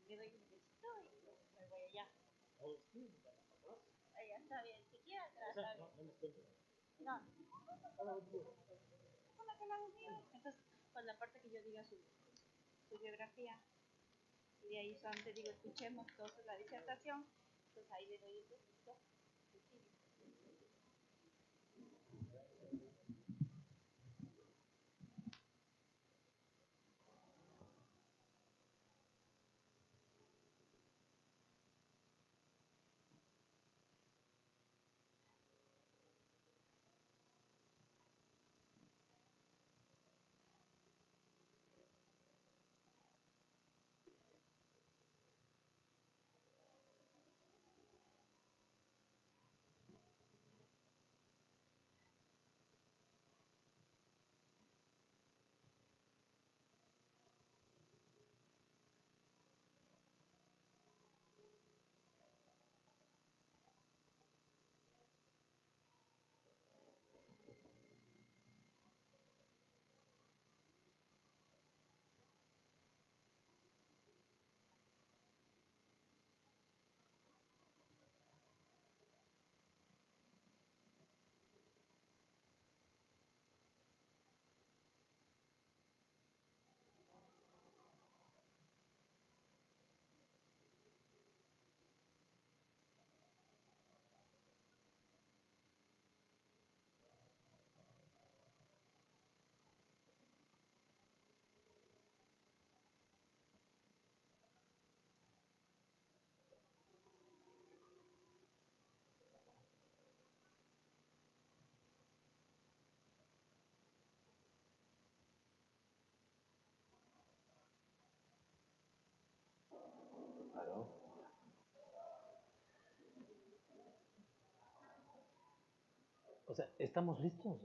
Le doy un besito y me voy allá. Allá está bien, si quiere atrás. No, con la que la mío. Entonces, con la parte que yo diga su biografía. Y de ahí solamente digo, escuchemos entonces la disertación. Entonces ahí le doy un besito. Claro. O sea, ¿estamos listos?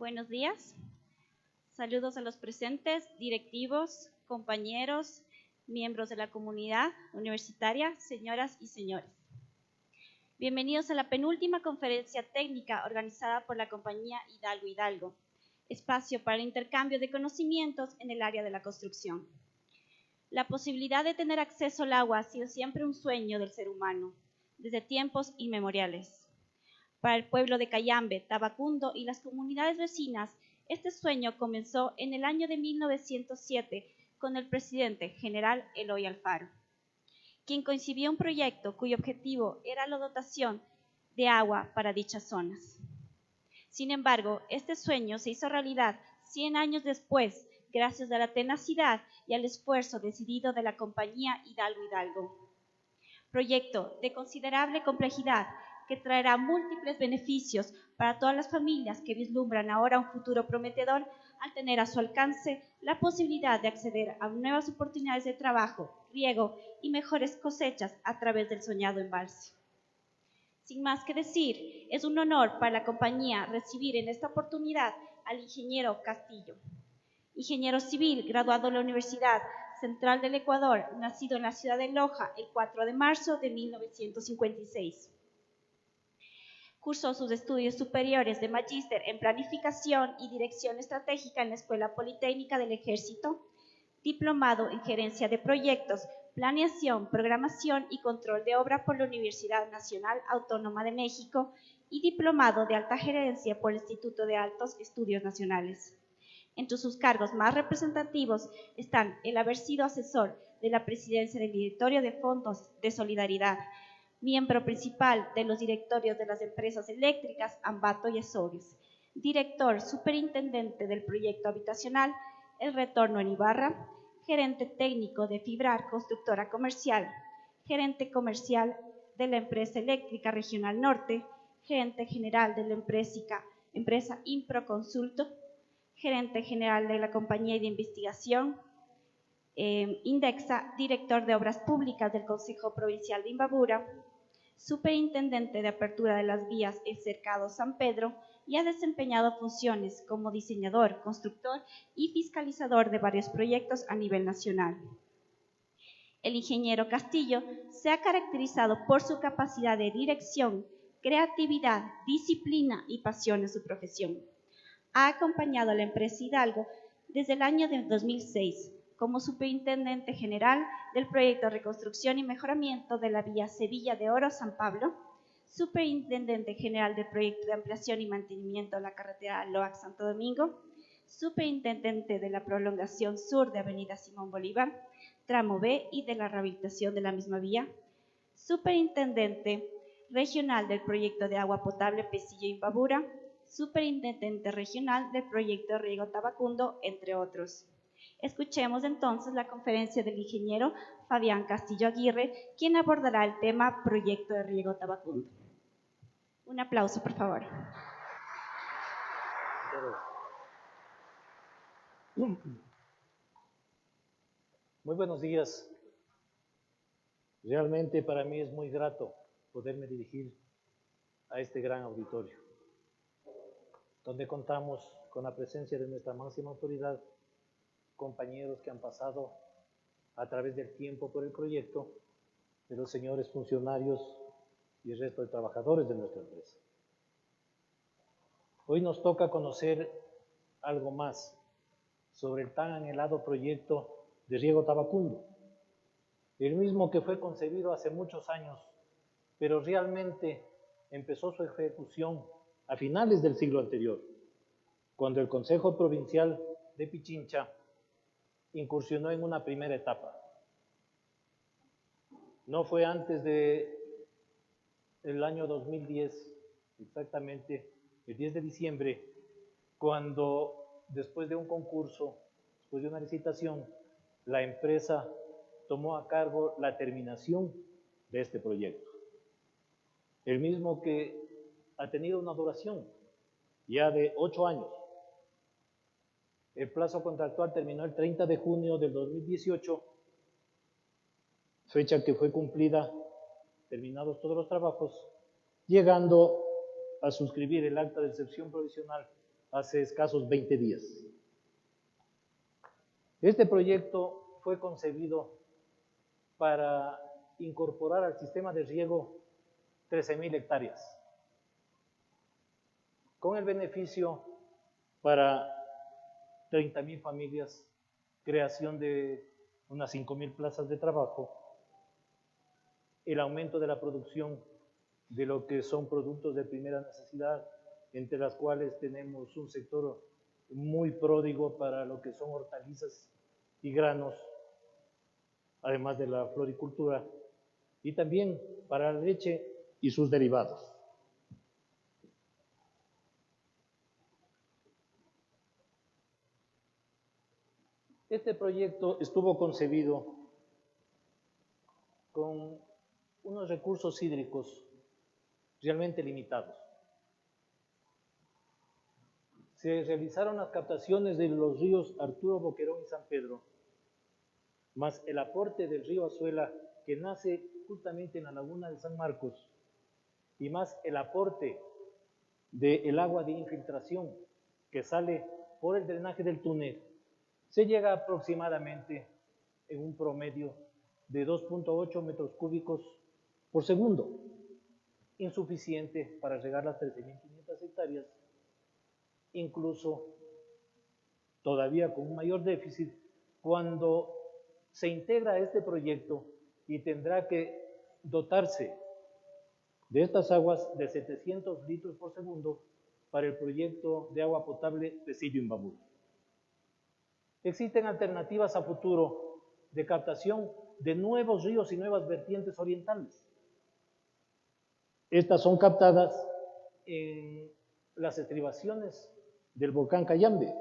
Buenos días. Saludos a los presentes, directivos, compañeros, miembros de la comunidad universitaria, señoras y señores. Bienvenidos a la penúltima conferencia técnica organizada por la compañía Hidalgo Hidalgo, espacio para el intercambio de conocimientos en el área de la construcción. La posibilidad de tener acceso al agua ha sido siempre un sueño del ser humano, desde tiempos inmemoriales. Para el pueblo de Cayambe, Tabacundo y las comunidades vecinas, este sueño comenzó en el año de 1907 con el presidente general Eloy Alfaro, quien concibió un proyecto cuyo objetivo era la dotación de agua para dichas zonas. Sin embargo, este sueño se hizo realidad 100 años después, gracias a la tenacidad y al esfuerzo decidido de la compañía Hidalgo Hidalgo. Proyecto de considerable complejidad que traerá múltiples beneficios para todas las familias que vislumbran ahora un futuro prometedor al tener a su alcance la posibilidad de acceder a nuevas oportunidades de trabajo, riego y mejores cosechas a través del soñado embalse. Sin más que decir, es un honor para la compañía recibir en esta oportunidad al ingeniero Castillo, Ingeniero civil, graduado en la Universidad Central del Ecuador, nacido en la ciudad de Loja el 4 de marzo de 1956. Cursó sus estudios superiores de magíster en Planificación y Dirección Estratégica en la Escuela Politécnica del Ejército, diplomado en Gerencia de Proyectos, Planeación, Programación y Control de Obra por la Universidad Nacional Autónoma de México y diplomado de Alta Gerencia por el Instituto de Altos Estudios Nacionales. Entre sus cargos más representativos están el haber sido asesor de la presidencia del Directorio de Fondos de Solidaridad, miembro principal de los directorios de las empresas eléctricas Ambato y Azogues, director superintendente del proyecto habitacional El Retorno en Ibarra, gerente técnico de Fibrar Constructora Comercial, gerente comercial de la empresa eléctrica Regional Norte, gerente general de la empresa Improconsulto, gerente general de la compañía de investigación Indexa, director de Obras Públicas del Consejo Provincial de Imbabura, superintendente de apertura de las vías El Cercado San Pedro y ha desempeñado funciones como diseñador, constructor y fiscalizador de varios proyectos a nivel nacional. El ingeniero Castillo se ha caracterizado por su capacidad de dirección, creatividad, disciplina y pasión en su profesión. Ha acompañado a la empresa Hidalgo desde el año de 2006 como superintendente general del proyecto de reconstrucción y mejoramiento de la vía Sevilla de Oro-San Pablo, superintendente general del proyecto de ampliación y mantenimiento de la carretera Loac-Santo Domingo, superintendente de la prolongación sur de Avenida Simón Bolívar, tramo B y de la rehabilitación de la misma vía, superintendente regional del proyecto de agua potable Pesillo-Imbabura, superintendente regional del proyecto de riego Tabacundo, entre otros. Escuchemos entonces la conferencia del ingeniero Fabián Castillo Aguirre, quien abordará el tema Proyecto de riego Tabacundo. Un aplauso, por favor. Muy buenos días. Realmente para mí es muy grato poderme dirigir a este gran auditorio, donde contamos con la presencia de nuestra máxima autoridad, compañeros que han pasado a través del tiempo por el proyecto, de los señores funcionarios y el resto de trabajadores de nuestra empresa. Hoy nos toca conocer algo más sobre el tan anhelado proyecto de riego Tabacundo, el mismo que fue concebido hace muchos años, pero realmente empezó su ejecución a finales del siglo anterior, cuando el Consejo Provincial de Pichincha incursionó en una primera etapa. No fue antes del año 2010, exactamente el 10 de diciembre, cuando después de un concurso, después de una licitación, la empresa tomó a cargo la terminación de este proyecto. El mismo que ha tenido una duración ya de 8 años. El plazo contractual terminó el 30 de junio del 2018, fecha que fue cumplida, terminados todos los trabajos, llegando a suscribir el acta de excepción provisional hace escasos 20 días. Este proyecto fue concebido para incorporar al sistema de riego 13.000 hectáreas, con el beneficio para 30.000 familias, creación de unas 5.000 plazas de trabajo, el aumento de la producción de lo que son productos de primera necesidad, entre las cuales tenemos un sector muy pródigo para lo que son hortalizas y granos, además de la floricultura, y también para la leche y sus derivados. Este proyecto estuvo concebido con unos recursos hídricos realmente limitados. Se realizaron las captaciones de los ríos Arturo Boquerón y San Pedro, más el aporte del río Azuela, que nace justamente en la laguna de San Marcos, y más el aporte del agua de infiltración que sale por el drenaje del túnel se llega aproximadamente en un promedio de 2.8 metros cúbicos por segundo, insuficiente para llegar a las 13.500 hectáreas, incluso todavía con un mayor déficit cuando se integra este proyecto y tendrá que dotarse de estas aguas de 700 litros por segundo para el proyecto de agua potable de Sillo-Imbabura. Existen alternativas a futuro de captación de nuevos ríos y nuevas vertientes orientales. Estas son captadas en las estribaciones del volcán Cayambe.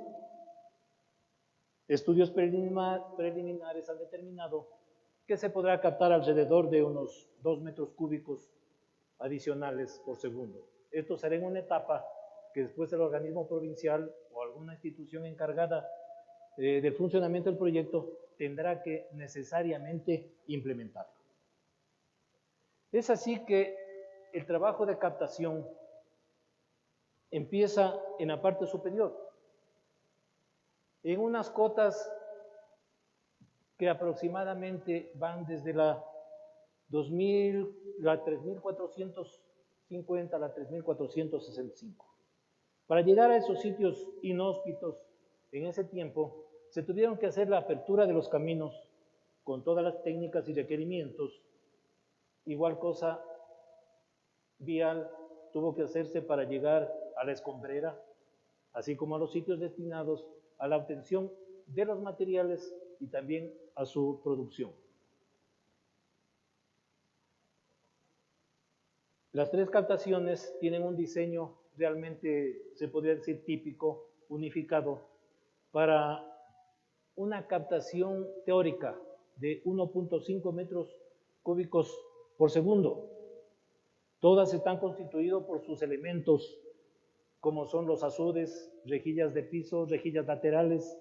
Estudios preliminares han determinado que se podrá captar alrededor de unos 2 metros cúbicos adicionales por segundo. Esto será en una etapa que después el organismo provincial o alguna institución encargada del funcionamiento del proyecto tendrá que necesariamente implementarlo. Es así que el trabajo de captación empieza en la parte superior, en unas cotas que aproximadamente van desde la 3.450 a la 3.465. Para llegar a esos sitios inhóspitos en ese tiempo, se tuvieron que hacer la apertura de los caminos con todas las técnicas y requerimientos. Igual cosa vial tuvo que hacerse para llegar a la escombrera, así como a los sitios destinados a la obtención de los materiales y también a su producción. Las tres captaciones tienen un diseño realmente, se podría decir, típico, unificado, para una captación teórica de 1.5 metros cúbicos por segundo. Todas están constituidas por sus elementos, como son los azudes, rejillas de piso, rejillas laterales,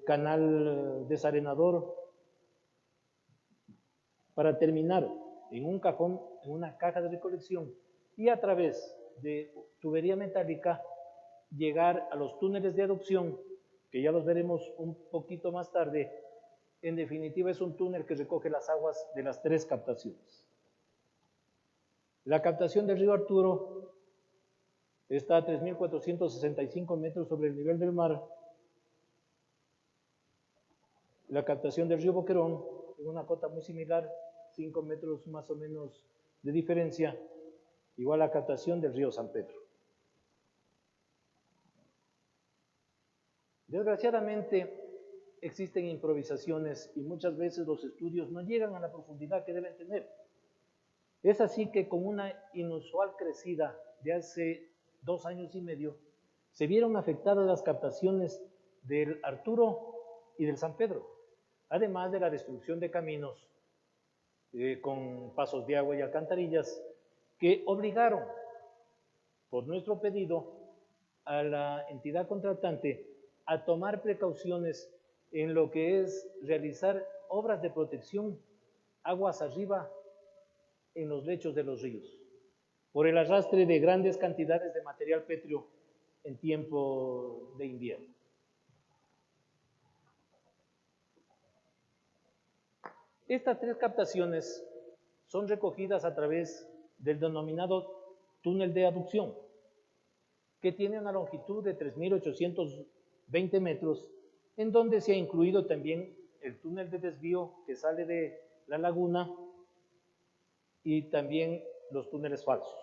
canal desarenador, para terminar en un cajón, en una caja de recolección, y a través de tubería metálica llegar a los túneles de aducción, que ya los veremos un poquito más tarde. En definitiva, es un túnel que recoge las aguas de las tres captaciones. La captación del río Arturo está a 3.465 metros sobre el nivel del mar. La captación del río Boquerón, en una cota muy similar, 5 metros más o menos de diferencia, igual a la captación del río San Pedro. Desgraciadamente, existen improvisaciones y muchas veces los estudios no llegan a la profundidad que deben tener. Es así que con una inusual crecida de hace 2 años y medio, se vieron afectadas las captaciones del Arturo y del San Pedro, además de la destrucción de caminos con pasos de agua y alcantarillas que obligaron, por nuestro pedido, a la entidad contratante a tomar precauciones en lo que es realizar obras de protección aguas arriba en los lechos de los ríos, por el arrastre de grandes cantidades de material pétreo en tiempo de invierno. Estas tres captaciones son recogidas a través del denominado túnel de aducción, que tiene una longitud de 3.820 metros, en donde se ha incluido también el túnel de desvío que sale de la laguna y también los túneles falsos.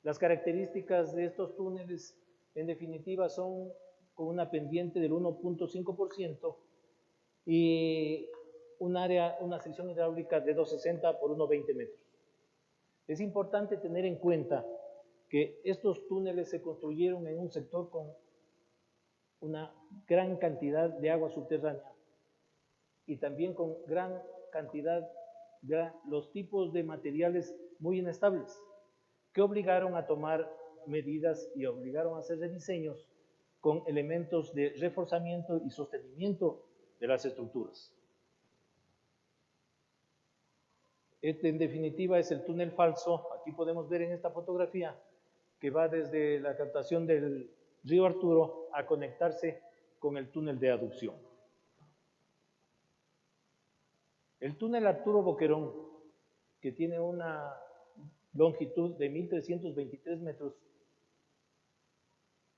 Las características de estos túneles, en definitiva, son con una pendiente del 1.5% y una sección hidráulica de 260 por 120 metros. Es importante tener en cuenta que estos túneles se construyeron en un sector con una gran cantidad de agua subterránea y también con gran cantidad de los tipos de materiales muy inestables, que obligaron a tomar medidas y obligaron a hacer rediseños con elementos de reforzamiento y sostenimiento de las estructuras. Este, en definitiva, es el túnel falso. Aquí podemos ver en esta fotografía que va desde la captación del río Arturo a conectarse con el túnel de aducción. El túnel Arturo Boquerón, que tiene una longitud de 1.323 metros,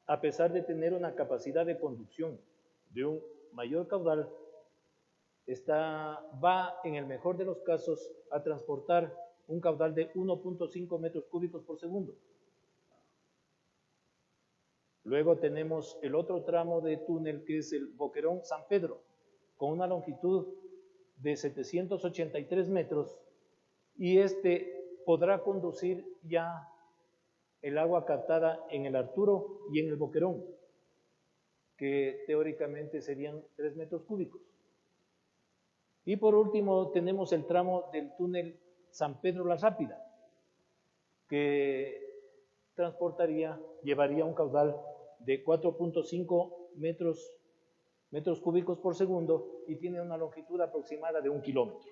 a pesar de tener una capacidad de conducción de un mayor caudal, va en el mejor de los casos a transportar un caudal de 1.5 metros cúbicos por segundo. Luego tenemos el otro tramo de túnel, que es el Boquerón San Pedro, con una longitud de 783 metros, y este podrá conducir ya el agua captada en el Arturo y en el Boquerón, que teóricamente serían 3 metros cúbicos. Y por último tenemos el tramo del túnel San Pedro La Rápida, que llevaría un caudal de 4.5 metros cúbicos por segundo y tiene una longitud aproximada de 1 kilómetro.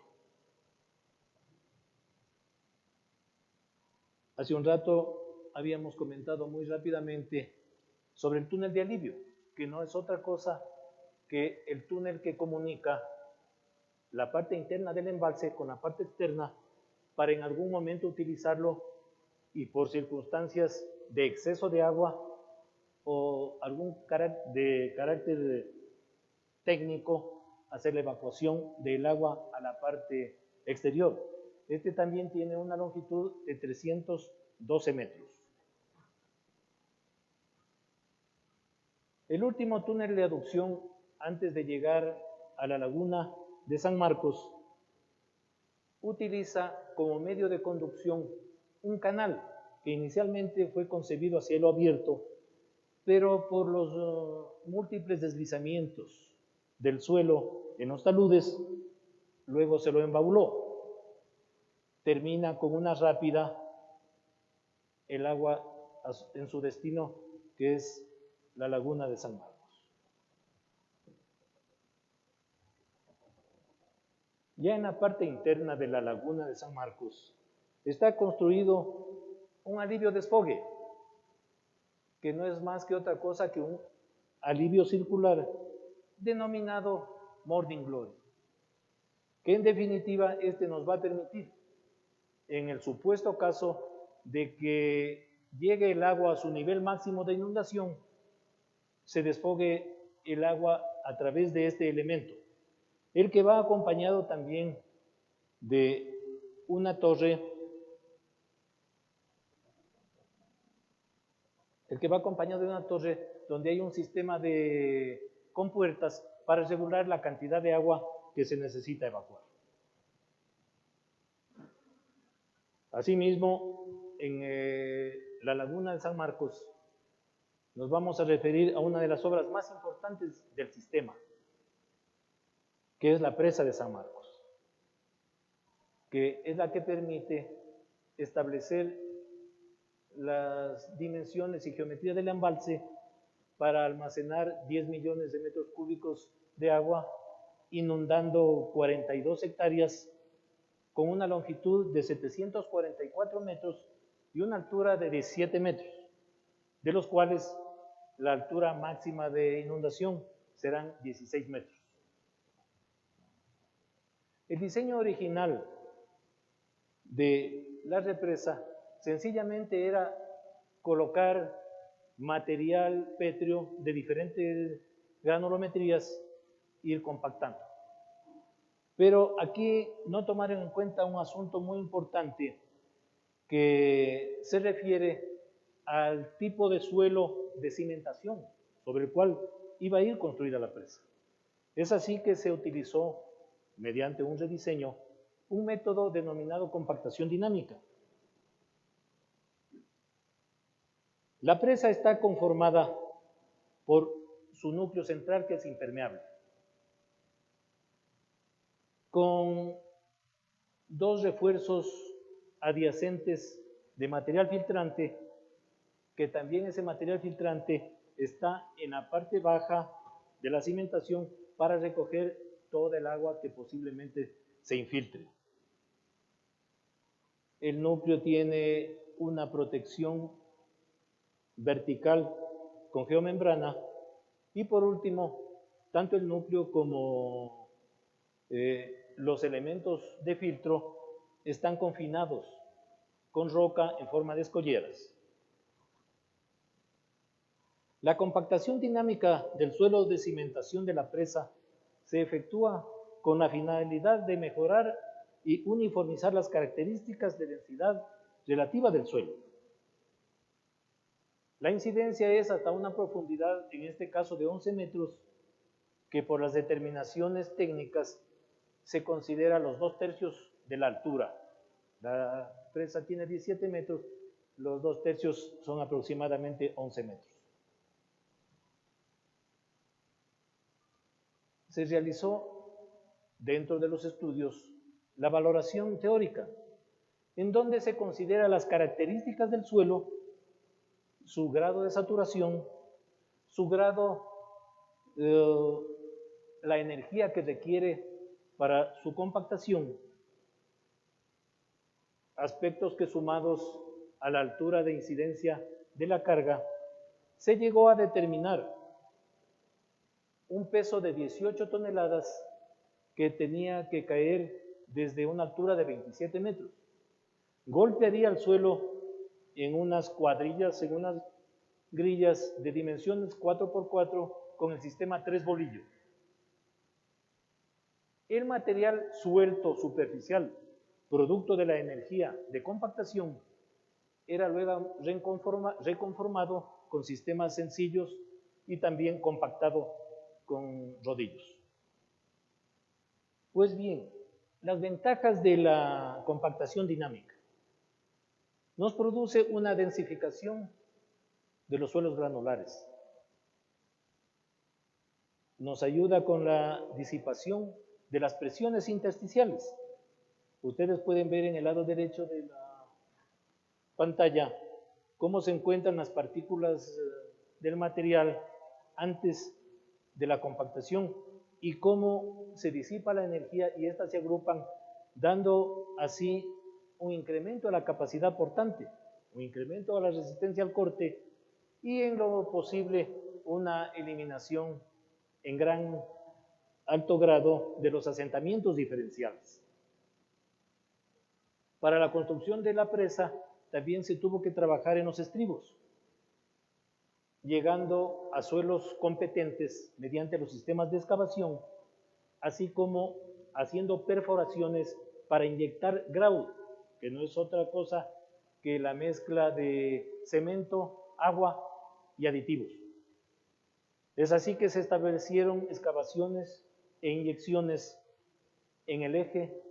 Hace un rato habíamos comentado muy rápidamente sobre el túnel de alivio, que no es otra cosa que el túnel que comunica la parte interna del embalse con la parte externa para en algún momento utilizarlo y por circunstancias de exceso de agua o algún carácter técnico, hacer la evacuación del agua a la parte exterior. Este también tiene una longitud de 312 metros. El último túnel de aducción, antes de llegar a la laguna de San Marcos, utiliza como medio de conducción un canal que inicialmente fue concebido a cielo abierto, pero por los múltiples deslizamientos del suelo en los taludes, luego se lo embauló. Termina con una rápida, el agua en su destino, que es la laguna de San Marcos. Ya en la parte interna de la laguna de San Marcos está construido un alivio desfogue, que no es más que otra cosa que un alivio circular denominado Morning Glory, que en definitiva este nos va a permitir, en el supuesto caso de que llegue el agua a su nivel máximo de inundación, se desfogue el agua a través de este elemento, el que va acompañado también de una torre, donde hay un sistema de compuertas para regular la cantidad de agua que se necesita evacuar. Asimismo, en la laguna de San Marcos nos vamos a referir a una de las obras más importantes del sistema, que es la presa de San Marcos, que es la que permite establecer las dimensiones y geometría del embalse para almacenar 10 millones de metros cúbicos de agua, inundando 42 hectáreas con una longitud de 744 metros y una altura de 17 metros, de los cuales la altura máxima de inundación serán 16 metros. El diseño original de la represa sencillamente era colocar material pétreo de diferentes granulometrías e ir compactando. Pero aquí no tomaron en cuenta un asunto muy importante que se refiere al tipo de suelo de cimentación sobre el cual iba a ir construida la presa. Es así que se utilizó, mediante un rediseño, un método denominado compactación dinámica. La presa está conformada por su núcleo central, que es impermeable, con dos refuerzos adyacentes de material filtrante, que también ese material filtrante está en la parte baja de la cimentación para recoger toda el agua que posiblemente se infiltre. El núcleo tiene una protección vertical con geomembrana Y por último, tanto el núcleo como los elementos de filtro están confinados con roca en forma de escolleras. La compactación dinámica del suelo de cimentación de la presa se efectúa con la finalidad de mejorar y uniformizar las características de densidad relativa del suelo. La incidencia es hasta una profundidad, en este caso de 11 metros, que por las determinaciones técnicas se considera los 2/3 de la altura. La presa tiene 17 metros, los 2/3 son aproximadamente 11 metros. Se realizó dentro de los estudios la valoración teórica, en donde se considera las características del suelo, su grado de saturación, su grado, la energía que requiere para su compactación, aspectos que sumados a la altura de incidencia de la carga, se llegó a determinar un peso de 18 toneladas que tenía que caer desde una altura de 27 metros. Golpearía el suelo en unas cuadrillas, en unas grillas de dimensiones 4x4 con el sistema 3 bolillos. El material suelto superficial, producto de la energía de compactación, era luego reconformado con sistemas sencillos y también compactado con rodillos. Pues bien, las ventajas de la compactación dinámica. Nos produce una densificación de los suelos granulares. Nos ayuda con la disipación de las presiones intersticiales. Ustedes pueden ver en el lado derecho de la pantalla cómo se encuentran las partículas del material antes de la compactación y cómo se disipa la energía y éstas se agrupan, dando así un incremento a la capacidad portante, un incremento a la resistencia al corte y en lo posible una eliminación en gran alto grado de los asentamientos diferenciales. Para la construcción de la presa también se tuvo que trabajar en los estribos, llegando a suelos competentes mediante los sistemas de excavación, así como haciendo perforaciones para inyectar graudo, que no es otra cosa que la mezcla de cemento, agua y aditivos. Es así que se establecieron excavaciones e inyecciones en el eje,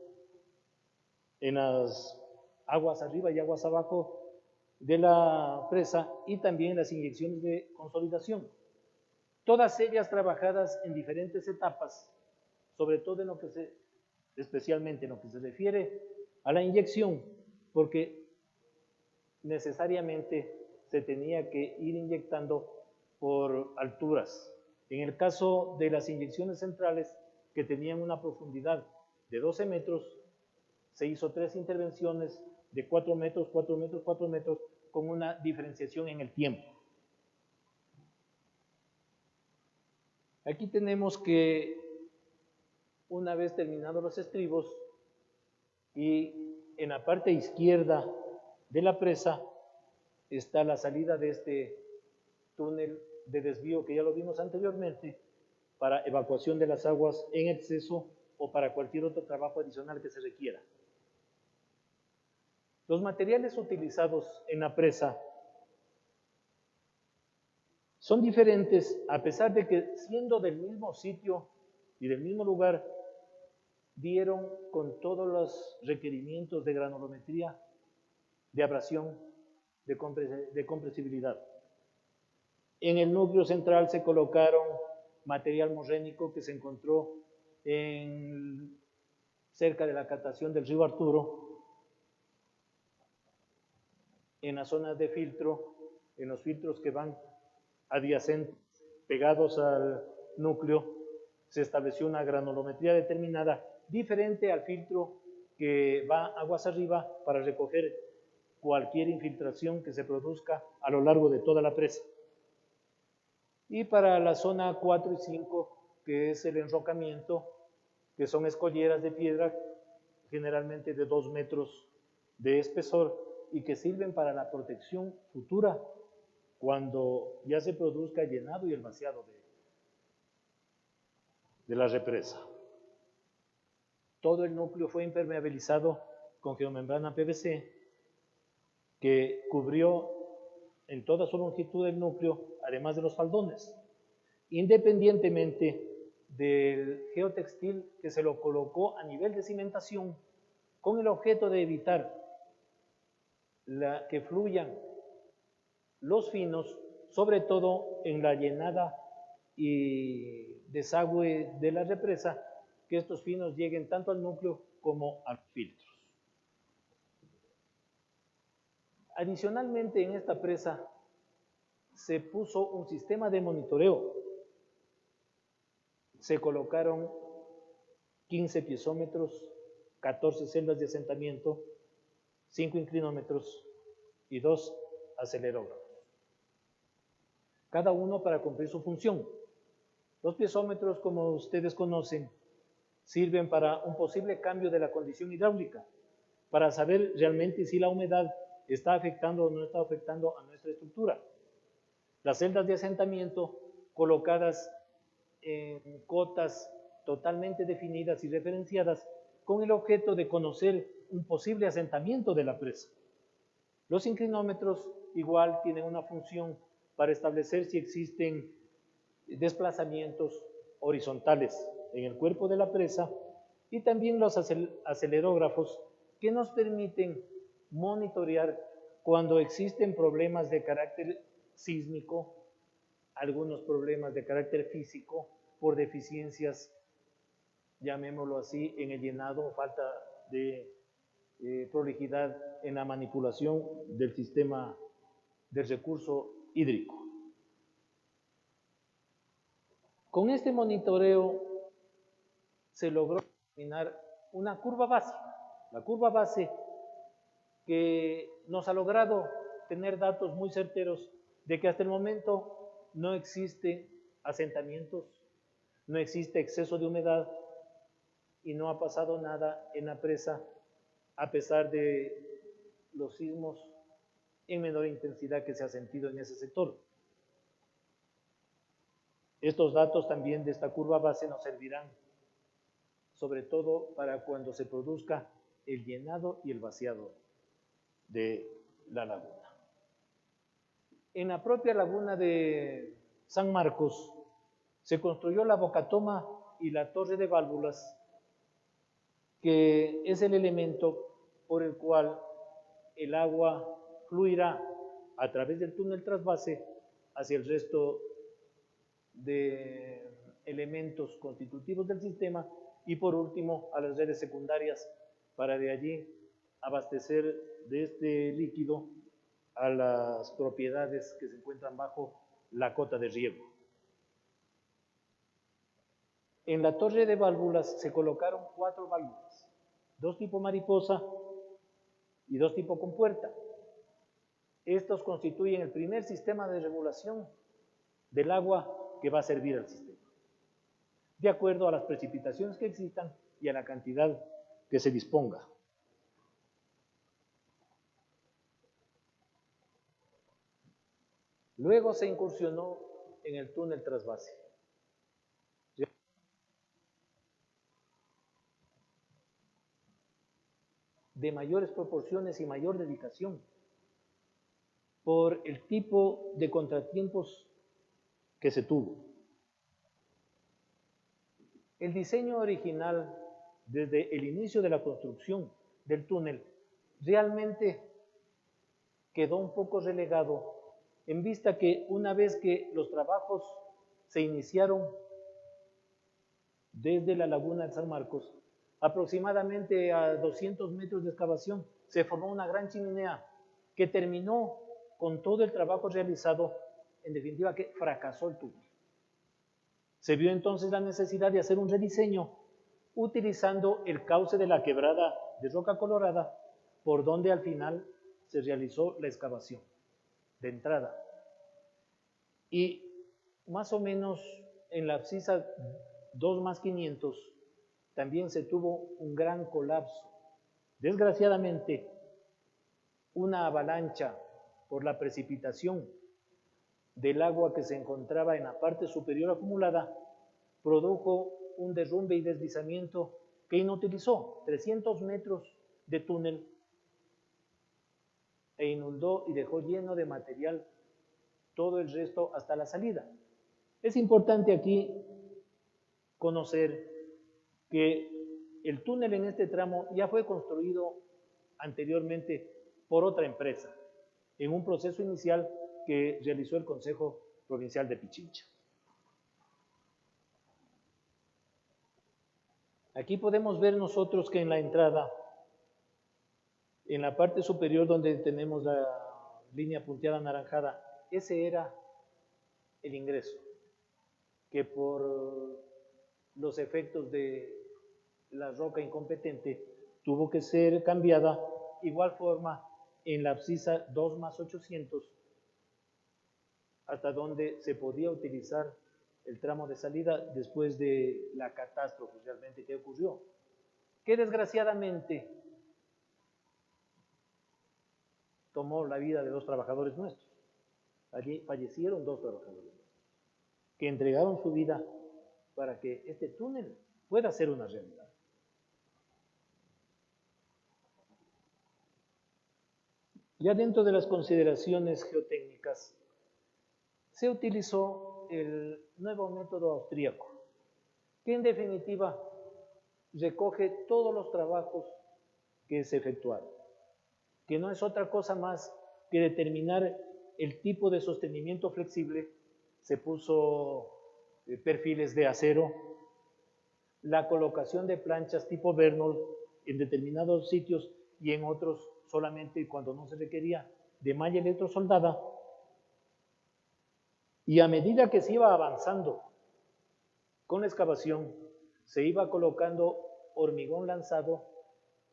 en las aguas arriba y aguas abajo de la presa y también las inyecciones de consolidación. Todas ellas trabajadas en diferentes etapas, sobre todo en lo que especialmente en lo que se refiere a la inyección, porque necesariamente se tenía que ir inyectando por alturas. En el caso de las inyecciones centrales, que tenían una profundidad de 12 metros, se hizo 3 intervenciones de 4 metros, 4 metros, 4 metros, con una diferenciación en el tiempo. Aquí tenemos que, una vez terminados los estribos, y en la parte izquierda de la presa está la salida de este túnel de desvío que ya lo vimos anteriormente, para evacuación de las aguas en exceso o para cualquier otro trabajo adicional que se requiera. Los materiales utilizados en la presa son diferentes, a pesar de que siendo del mismo sitio y del mismo lugar, dieron con todos los requerimientos de granulometría, de abrasión, de compresibilidad. En el núcleo central se colocaron material morrénico que se encontró cerca de la catación del río Arturo, en las zonas de filtro, en los filtros que van adyacentes, pegados al núcleo, se estableció una granulometría determinada, diferente al filtro que va aguas arriba para recoger cualquier infiltración que se produzca a lo largo de toda la presa. Y para la zona 4 y 5, que es el enrocamiento, que son escolleras de piedra, generalmente de 2 metros de espesor, y que sirven para la protección futura cuando ya se produzca el llenado y el vaciado de la represa. Todo el núcleo fue impermeabilizado con geomembrana PVC, que cubrió en toda su longitud del núcleo, además de los faldones, independientemente del geotextil que se lo colocó a nivel de cimentación, con el objeto de evitar que fluyan los finos, sobre todo en la llenada y desagüe de la represa, que estos finos lleguen tanto al núcleo como a los filtros. Adicionalmente, en esta presa se puso un sistema de monitoreo. Se colocaron 15 piezómetros, 14 celdas de asentamiento, 5 inclinómetros y 2 acelerógrafos, cada uno para cumplir su función. Los piezómetros, como ustedes conocen, sirven para un posible cambio de la condición hidráulica, para saber realmente si la humedad está afectando o no está afectando a nuestra estructura. Las celdas de asentamiento colocadas en cotas totalmente definidas y referenciadas con el objeto de conocer un posible asentamiento de la presa. Los inclinómetros igual tienen una función para establecer si existen desplazamientos horizontales en el cuerpo de la presa, y también los acelerógrafos, que nos permiten monitorear cuando existen problemas de carácter sísmico, algunos problemas de carácter físico por deficiencias, llamémoslo así, en el llenado o falta de prolijidad en la manipulación del sistema del recurso hídrico. Con este monitoreo se logró determinar una curva básica, la curva base, que nos ha logrado tener datos muy certeros de que hasta el momento no existe asentamientos, no existe exceso de humedad y no ha pasado nada en la presa, a pesar de los sismos en menor intensidad que se ha sentido en ese sector. Estos datos también de esta curva base nos servirán sobre todo para cuando se produzca el llenado y el vaciado de la laguna. En la propia laguna de San Marcos se construyó la bocatoma y la torre de válvulas, que es el elemento por el cual el agua fluirá a través del túnel trasvase hacia el resto de elementos constitutivos del sistema, y por último a las redes secundarias, para de allí abastecer de este líquido a las propiedades que se encuentran bajo la cota de riego. En la torre de válvulas se colocaron 4 válvulas, 2 tipo mariposa y 2 tipo compuerta. Estos constituyen el primer sistema de regulación del agua que va a servir al sistema, de acuerdo a las precipitaciones que existan y a la cantidad que se disponga. Luego se incursionó en el túnel trasvase. De mayores proporciones y mayor dedicación, por el tipo de contratiempos que se tuvo. El diseño original, desde el inicio de la construcción del túnel, realmente quedó un poco relegado, en vista que una vez que los trabajos se iniciaron desde la laguna de San Marcos, aproximadamente a 200 metros de excavación, se formó una gran chimenea que terminó con todo el trabajo realizado, en definitiva que fracasó el túnel. Se vio entonces la necesidad de hacer un rediseño utilizando el cauce de la quebrada de Roca Colorada, por donde al final se realizó la excavación de entrada. Y Más o menos en la abscisa 2+500 también se tuvo un gran colapso. Desgraciadamente, una avalancha por la precipitación del agua que se encontraba en la parte superior acumulada produjo un derrumbe y deslizamiento que inutilizó 300 metros de túnel e inundó y dejó lleno de material todo el resto hasta la salida. Es importante aquí conocer que el túnel en este tramo ya fue construido anteriormente por otra empresa, en un proceso inicial que realizó el Consejo Provincial de Pichincha. Aquí podemos ver nosotros que en la entrada, en la parte superior donde tenemos la línea punteada anaranjada, ese era el ingreso, que por los efectos de la roca incompetente tuvo que ser cambiada. Igual forma en la abscisa 2+800, hasta donde se podía utilizar el tramo de salida después de la catástrofe realmente que ocurrió, que desgraciadamente tomó la vida de 2 trabajadores nuestros. Allí fallecieron 2 trabajadores nuestros, que entregaron su vida para que este túnel pueda ser una realidad. Ya dentro de las consideraciones geotécnicas, se utilizó el nuevo método austríaco, que en definitiva recoge todos los trabajos que se efectuaron, que no es otra cosa más que determinar el tipo de sostenimiento flexible. Se puso perfiles de acero, la colocación de planchas tipo Vernol en determinados sitios y en otros solamente cuando no se requería de malla electrosoldada. Y a medida que se iba avanzando con la excavación, se iba colocando hormigón lanzado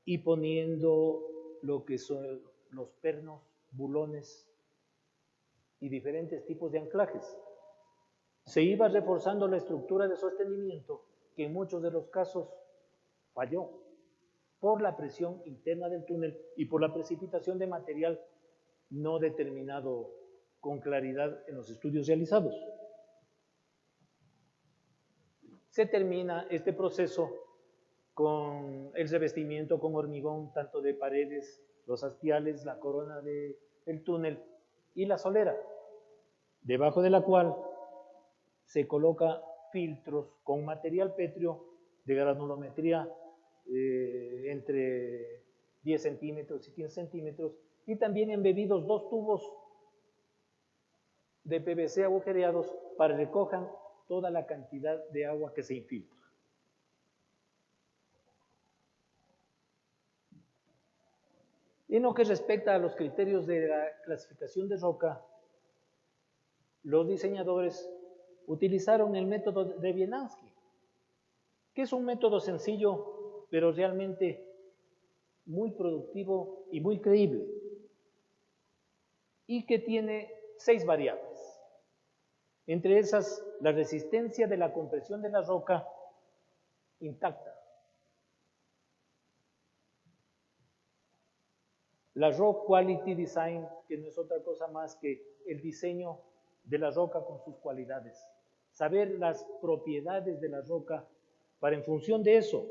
y poniendo lo que son los pernos, bulones y diferentes tipos de anclajes. Se iba reforzando la estructura de sostenimiento, que en muchos de los casos falló por la presión interna del túnel y por la precipitación de material no determinado con claridad en los estudios realizados. Se termina este proceso con el revestimiento con hormigón, tanto de paredes, los hastiales, la corona del túnel y la solera, debajo de la cual se coloca filtros con material pétreo de granulometría entre 10 centímetros y 15 centímetros, y también embebidos 2 tubos de PVC agujereados para que recojan toda la cantidad de agua que se infiltra. En lo que respecta a los criterios de la clasificación de roca, los diseñadores utilizaron el método de Wieniawski, que es un método sencillo, pero realmente muy productivo y muy creíble, y que tiene 6 variables. Entre esas, la resistencia de la compresión de la roca intacta, la Rock Quality Design, que no es otra cosa más que el diseño de la roca con sus cualidades, saber las propiedades de la roca para, en función de eso,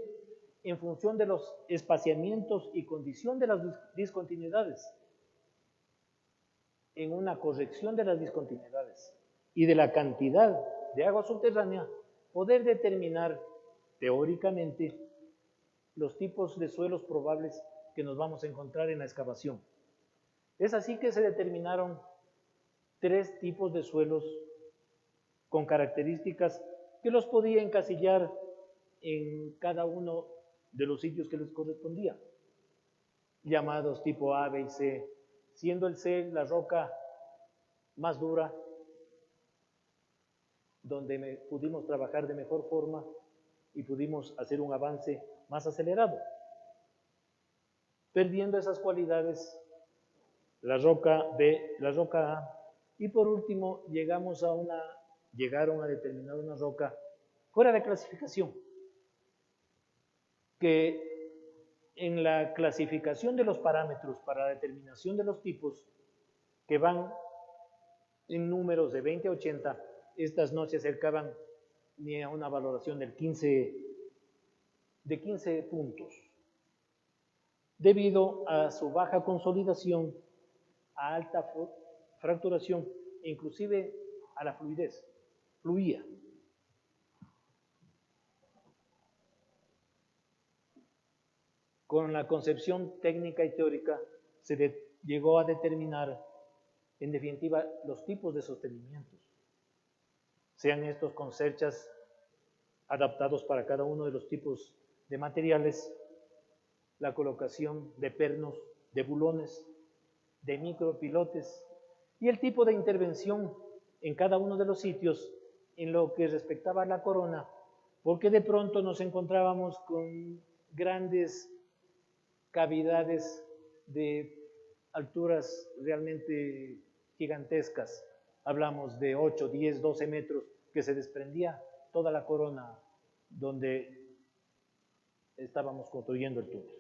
en función de los espaciamientos y condición de las discontinuidades, en una corrección de las discontinuidades y de la cantidad de agua subterránea, poder determinar teóricamente los tipos de suelos probables que nos vamos a encontrar en la excavación. Es así que se determinaron 3 tipos de suelos con características que los podía encasillar en cada uno de los sitios que les correspondía, llamados tipo A, B y C, siendo el C la roca más dura, donde pudimos trabajar de mejor forma y pudimos hacer un avance más acelerado. Perdiendo esas cualidades, la roca B, la roca A, y por último llegamos a una llegaron a determinar una roca fuera de clasificación, que en la clasificación de los parámetros para la determinación de los tipos, que van en números de 20 a 80, estas no se acercaban ni a una valoración de 15 puntos, debido a su baja consolidación, a alta fracturación e inclusive a la fluidez, fluía. Con la concepción técnica y teórica se llegó a determinar, en definitiva, los tipos de sostenimientos, sean estos con cerchas adaptados para cada uno de los tipos de materiales, la colocación de pernos, de bulones, de micropilotes y el tipo de intervención en cada uno de los sitios en lo que respectaba a la corona, porque de pronto nos encontrábamos con grandes cavidades de alturas realmente gigantescas. Hablamos de 8, 10, 12 metros que se desprendía toda la corona donde estábamos construyendo el túnel.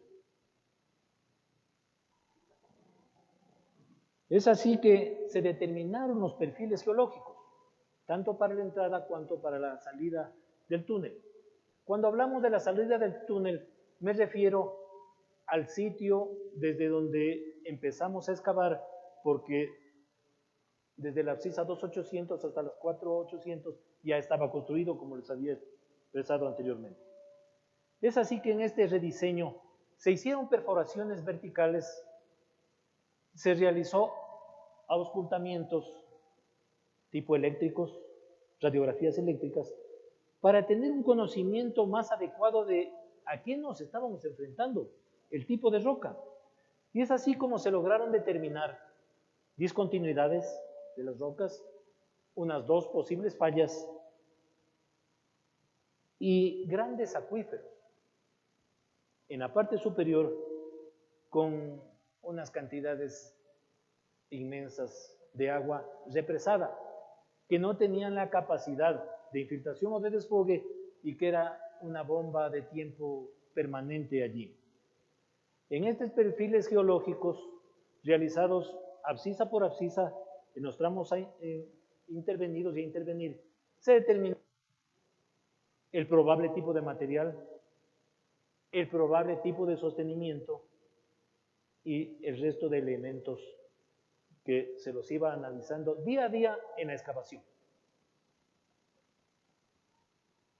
Es así que se determinaron los perfiles geológicos, tanto para la entrada cuanto para la salida del túnel. Cuando hablamos de la salida del túnel, me refiero al sitio desde donde empezamos a excavar, porque desde la abscisa 2800 hasta las 4800 ya estaba construido, como les había expresado anteriormente. Es así que en este rediseño se hicieron perforaciones verticales, se realizó auscultamientos tipo eléctricos, radiografías eléctricas, para tener un conocimiento más adecuado de a qué nos estábamos enfrentando, el tipo de roca. Y es así como se lograron determinar discontinuidades de las rocas, unas 2 posibles fallas y grandes acuíferos en la parte superior con unas cantidades inmensas de agua represada que no tenían la capacidad de infiltración o de desfogue y que era una bomba de tiempo permanente allí. En estos perfiles geológicos realizados abscisa por abscisa en los tramos intervenidos y a intervenir, se determinó el probable tipo de material, el probable tipo de sostenimiento y el resto de elementos que se los iba analizando día a día en la excavación.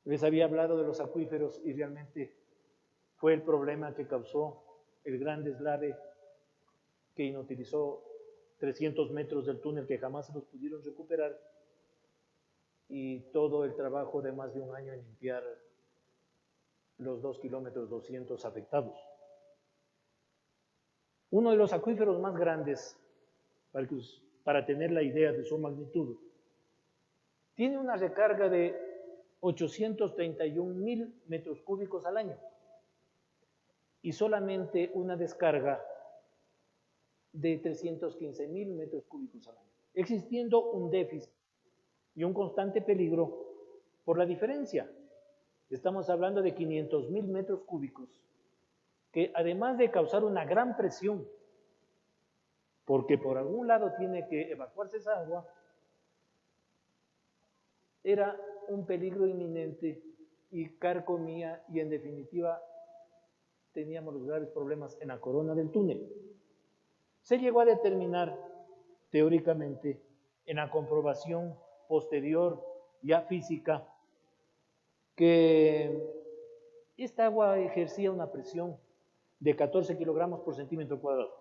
Les había hablado de los acuíferos y realmente fue el problema que causó el gran deslave que inutilizó 300 metros del túnel que jamás se los pudieron recuperar y todo el trabajo de más de un año en limpiar los 2 kilómetros 200 afectados. Uno de los acuíferos más grandes, para tener la idea de su magnitud, tiene una recarga de 831,000 metros cúbicos al año y solamente una descarga de 315,000 metros cúbicos al año, existiendo un déficit y un constante peligro por la diferencia. Estamos hablando de 500,000 metros cúbicos que, además de causar una gran presión, porque por algún lado tiene que evacuarse esa agua, era un peligro inminente y carcomía, y en definitiva teníamos los graves problemas en la corona del túnel. Se llegó a determinar teóricamente en la comprobación posterior ya física que esta agua ejercía una presión de 14 kilogramos por centímetro cuadrado,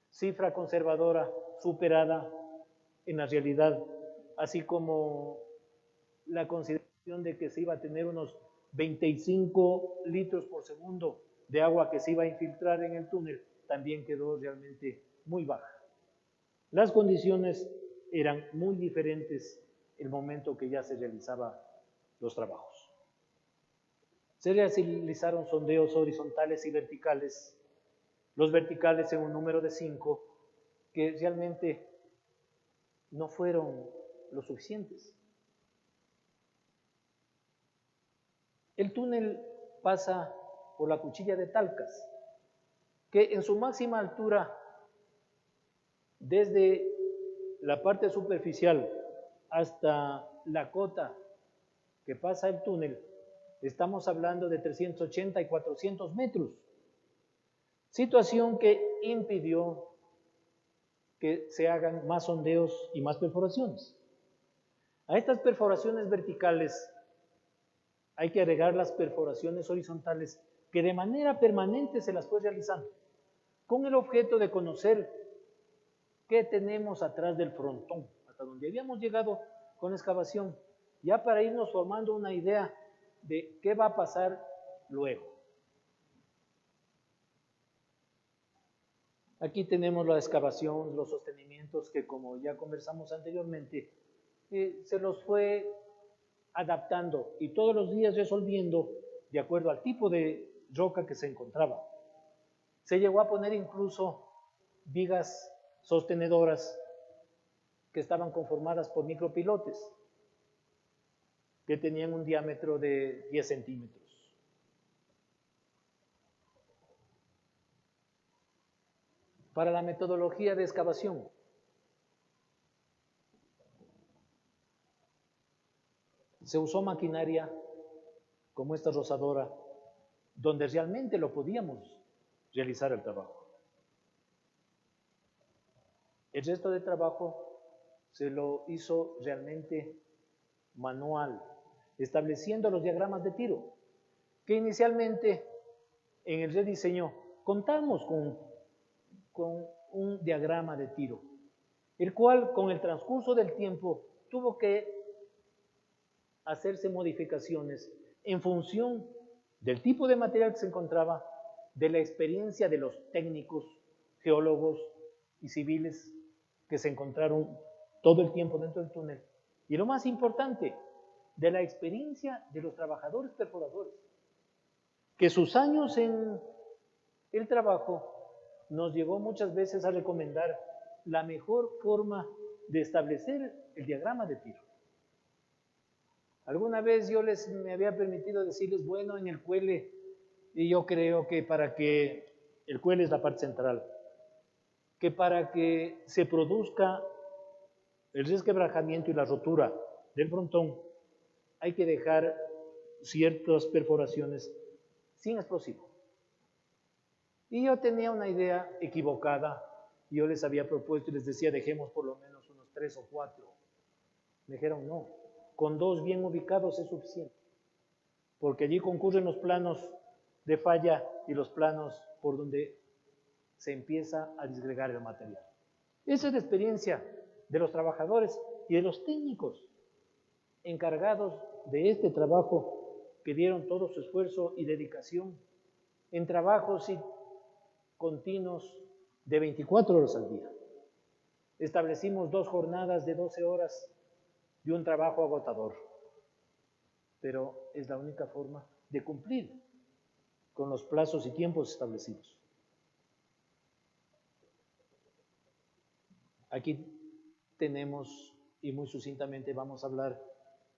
cifra conservadora superada en la realidad, así como la consideración de que se iba a tener unos 25 litros por segundo de agua que se iba a infiltrar en el túnel, también quedó realmente muy baja. Las condiciones eran muy diferentes el momento que ya se realizaban los trabajos. Se realizaron sondeos horizontales y verticales, los verticales en un número de 5, que realmente no fueron lo suficientes. El túnel pasa por la Cuchilla de Talcas, que en su máxima altura, desde la parte superficial hasta la cota que pasa el túnel, estamos hablando de 380 y 400 metros. Situación que impidió que se hagan más sondeos y más perforaciones. A estas perforaciones verticales hay que agregar las perforaciones horizontales que de manera permanente se las fue realizando, con el objeto de conocer qué tenemos atrás del frontón, hasta donde habíamos llegado con la excavación, ya para irnos formando una idea de qué va a pasar luego. Aquí tenemos la excavación, los sostenimientos que, como ya conversamos anteriormente, se los fue adaptando y todos los días resolviendo de acuerdo al tipo de roca que se encontraba. Se llegó a poner incluso vigas sostenedoras que estaban conformadas por micropilotes que tenían un diámetro de 10 centímetros. Para la metodología de excavación, se usó maquinaria como esta rozadora, donde realmente lo podíamos realizar el trabajo. El resto del trabajo se lo hizo realmente manual, estableciendo los diagramas de tiro, que inicialmente en el rediseño contamos con un diagrama de tiro, el cual con el transcurso del tiempo tuvo que hacerse modificaciones en función del tipo de material que se encontraba, de la experiencia de los técnicos, geólogos y civiles que se encontraron todo el tiempo dentro del túnel. Y lo más importante, de la experiencia de los trabajadores perforadores, que sus años en el trabajo nos llevó muchas veces a recomendar la mejor forma de establecer el diagrama de tiro. Alguna vez me había permitido decirles, bueno, en el cuele, y yo creo que para que el cuele es la parte central, que para que se produzca el resquebrajamiento y la rotura del frontón, hay que dejar ciertas perforaciones sin explosivo. Y yo tenía una idea equivocada. Yo les había propuesto y les decía, dejemos por lo menos unos 3 o 4. Me dijeron, no, con 2 bien ubicados es suficiente, porque allí concurren los planos de falla y los planos por donde se empieza a disgregar el material. Esa es la experiencia de los trabajadores y de los técnicos encargados de este trabajo, que dieron todo su esfuerzo y dedicación en trabajos continuos de 24 horas al día. Establecimos 2 jornadas de 12 horas de un trabajo agotador, pero es la única forma de cumplir con los plazos y tiempos establecidos. Aquí tenemos, y muy sucintamente vamos a hablar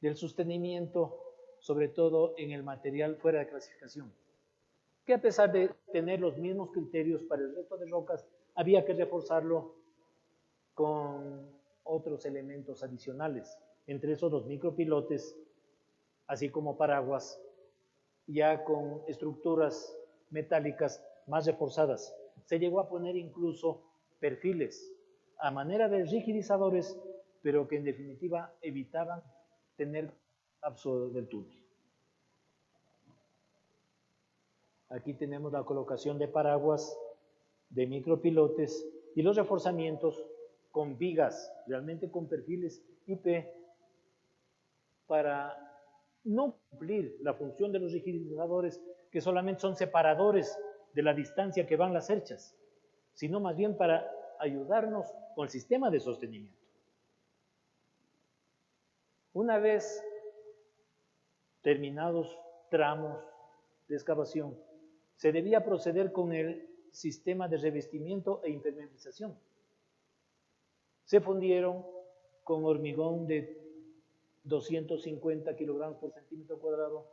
del sostenimiento, sobre todo en el material fuera de clasificación, que a pesar de tener los mismos criterios para el resto de rocas, había que reforzarlo con otros elementos adicionales, entre esos los micropilotes, así como paraguas, ya con estructuras metálicas más reforzadas. Se llegó a poner incluso perfiles a manera de rigidizadores, pero que en definitiva evitaban tener absorbo del túnel. Aquí tenemos la colocación de paraguas, de micropilotes y los reforzamientos con vigas, realmente con perfiles IP, para no cumplir la función de los rigidizadores, que solamente son separadores de la distancia que van las cerchas, sino más bien para ayudarnos con el sistema de sostenimiento. Una vez terminados tramos de excavación, se debía proceder con el sistema de revestimiento e impermeabilización. Se fundieron con hormigón de 250 kilogramos por centímetro cuadrado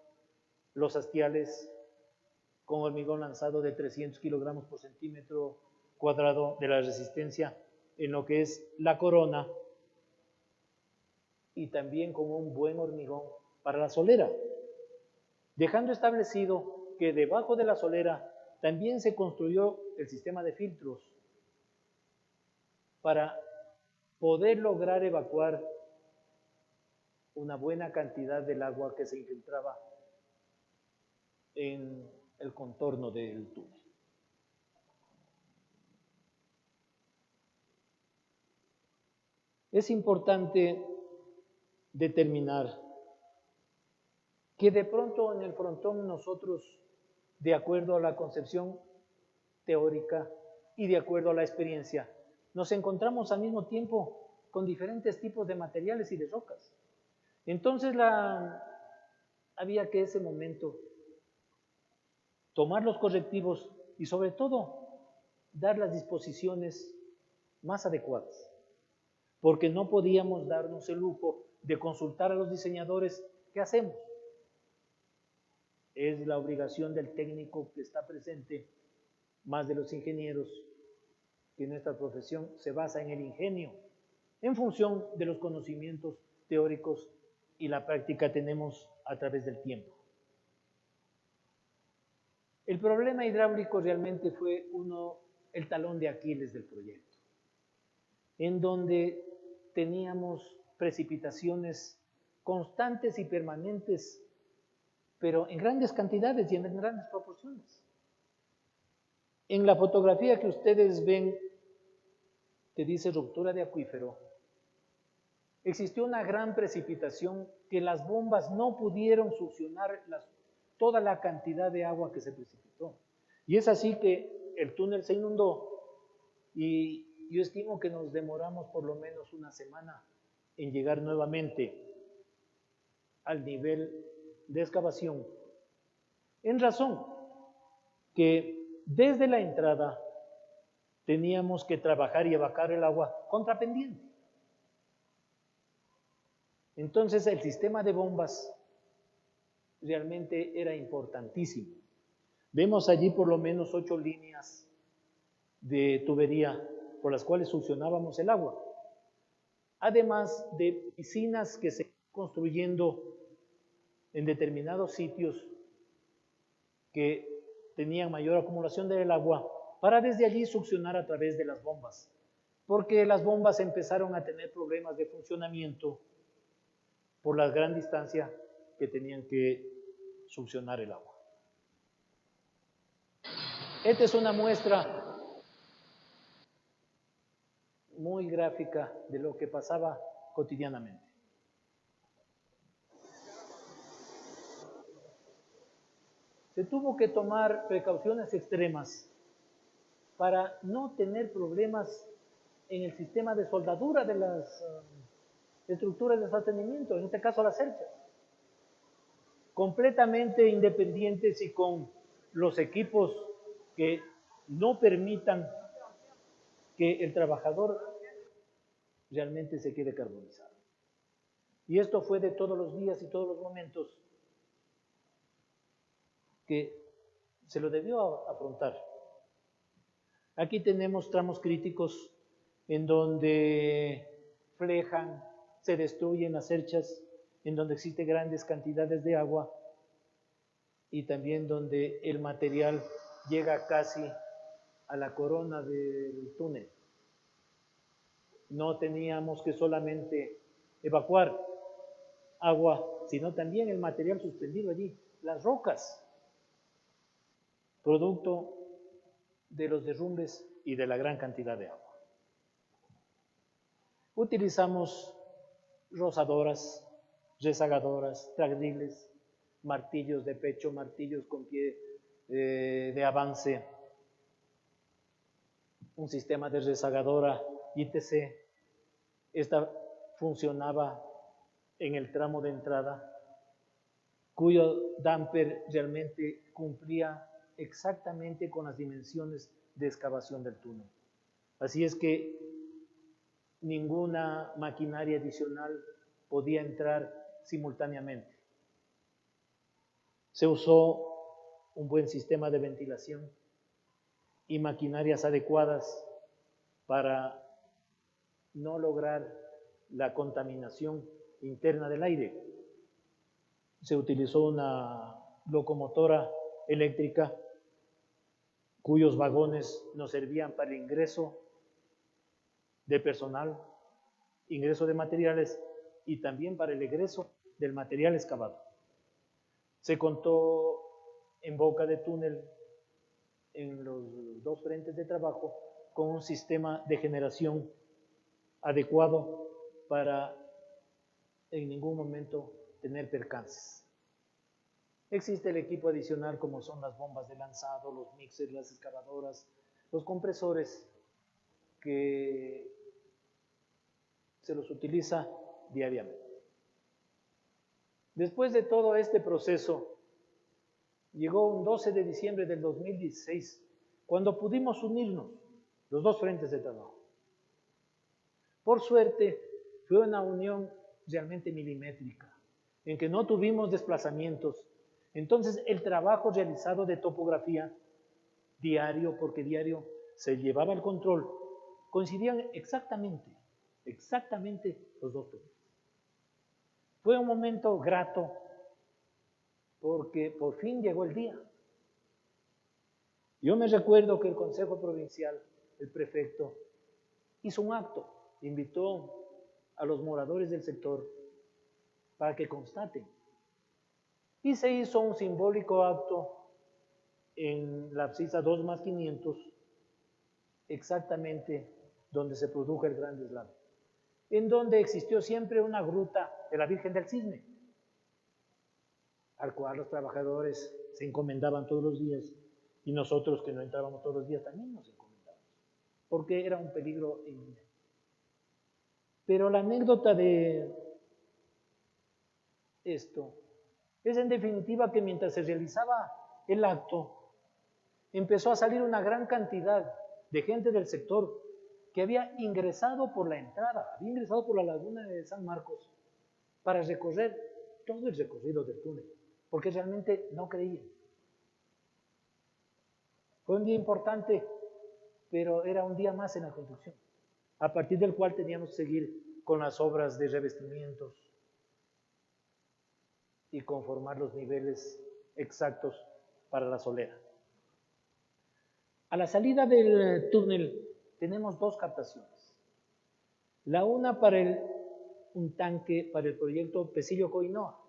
los hastiales con hormigón lanzado de 300 kilogramos por centímetro cuadrado de la resistencia en lo que es la corona, y también con un buen hormigón para la solera, dejando establecido que debajo de la solera también se construyó el sistema de filtros para poder lograr evacuar una buena cantidad del agua que se infiltraba en el contorno del túnel. Es importante determinar que de pronto en el frontón nosotros, de acuerdo a la concepción teórica y de acuerdo a la experiencia, nos encontramos al mismo tiempo con diferentes tipos de materiales y de rocas. Entonces había que ese momento tomar los correctivos y sobre todo dar las disposiciones más adecuadas, porque no podíamos darnos el lujo de consultar a los diseñadores. ¿Qué hacemos? Es la obligación del técnico que está presente, más de los ingenieros, que nuestra profesión se basa en el ingenio, en función de los conocimientos teóricos y la práctica tenemos a través del tiempo. El problema hidráulico realmente fue el talón de Aquiles del proyecto, en donde teníamos precipitaciones constantes y permanentes, pero en grandes cantidades y en grandes proporciones. En la fotografía que ustedes ven, que dice ruptura de acuífero, existió una gran precipitación que las bombas no pudieron succionar toda la cantidad de agua que se precipitó. Y es así que el túnel se inundó y yo estimo que nos demoramos por lo menos una semana en llegar nuevamente al nivel de excavación, en razón que desde la entrada teníamos que trabajar y evacuar el agua contrapendiente. Entonces el sistema de bombas realmente era importantísimo. Vemos allí por lo menos 8 líneas de tubería por las cuales succionábamos el agua, además de piscinas que se construyendo en determinados sitios que tenían mayor acumulación del agua, para desde allí succionar a través de las bombas, porque las bombas empezaron a tener problemas de funcionamiento por la gran distancia que tenían que succionar el agua. Esta es una muestra muy gráfica de lo que pasaba cotidianamente. Se tuvo que tomar precauciones extremas para no tener problemas en el sistema de soldadura de las estructuras de sostenimiento, en este caso las cerchas, completamente independientes y con los equipos que no permitan que el trabajador realmente se quede carbonizado. Y esto fue de todos los días y todos los momentos que se lo debió afrontar. Aquí tenemos tramos críticos en donde flejan, se destruyen las cerchas, en donde existen grandes cantidades de agua y también donde el material llega casi a la corona del túnel. No teníamos que solamente evacuar agua, sino también el material suspendido allí, las rocas, producto de los derrumbes y de la gran cantidad de agua. Utilizamos rozadoras, rezagadoras, tragriles, martillos de pecho, martillos con pie de avance, un sistema de rezagadora ITC. Esta funcionaba en el tramo de entrada, cuyo damper realmente cumplía exactamente con las dimensiones de excavación del túnel. Así es que ninguna maquinaria adicional podía entrar simultáneamente. Se usó un buen sistema de ventilación y maquinarias adecuadas para no lograr la contaminación interna del aire. Se utilizó una locomotora eléctrica cuyos vagones nos servían para el ingreso de personal, ingreso de materiales y también para el egreso del material excavado. Se contó en boca de túnel en los dos frentes de trabajo con un sistema de generación adecuado para en ningún momento tener percances. Existe el equipo adicional como son las bombas de lanzado, los mixers, las excavadoras, los compresores que se los utiliza diariamente. Después de todo este proceso, llegó un 12 de diciembre del 2016, cuando pudimos unirnos los dos frentes de trabajo. Por suerte, fue una unión realmente milimétrica, en que no tuvimos desplazamientos. Entonces, el trabajo realizado de topografía diario, porque diario se llevaba el control, coincidían exactamente los dos frentes. Fue un momento grato, porque por fin llegó el día. Yo me recuerdo que el Consejo Provincial, el prefecto, hizo un acto, invitó a los moradores del sector para que constaten. Y se hizo un simbólico acto en la abscisa 2+500, exactamente donde se produjo el gran deslave, en donde existió siempre una gruta de la Virgen del Cisne, al cual los trabajadores se encomendaban todos los días, y nosotros que no entrábamos todos los días también nos encomendábamos, porque era un peligro inminente. Pero la anécdota de esto es en definitiva que mientras se realizaba el acto, empezó a salir una gran cantidad de gente del sector que había ingresado por la entrada, había ingresado por la laguna de San Marcos para recorrer todo el recorrido del túnel, porque realmente no creían. Fue un día importante, pero era un día más en la construcción, a partir del cual teníamos que seguir con las obras de revestimientos y conformar los niveles exactos para la solera. A la salida del túnel tenemos dos captaciones. La una para un tanque para el proyecto Pesillo-Coinoa,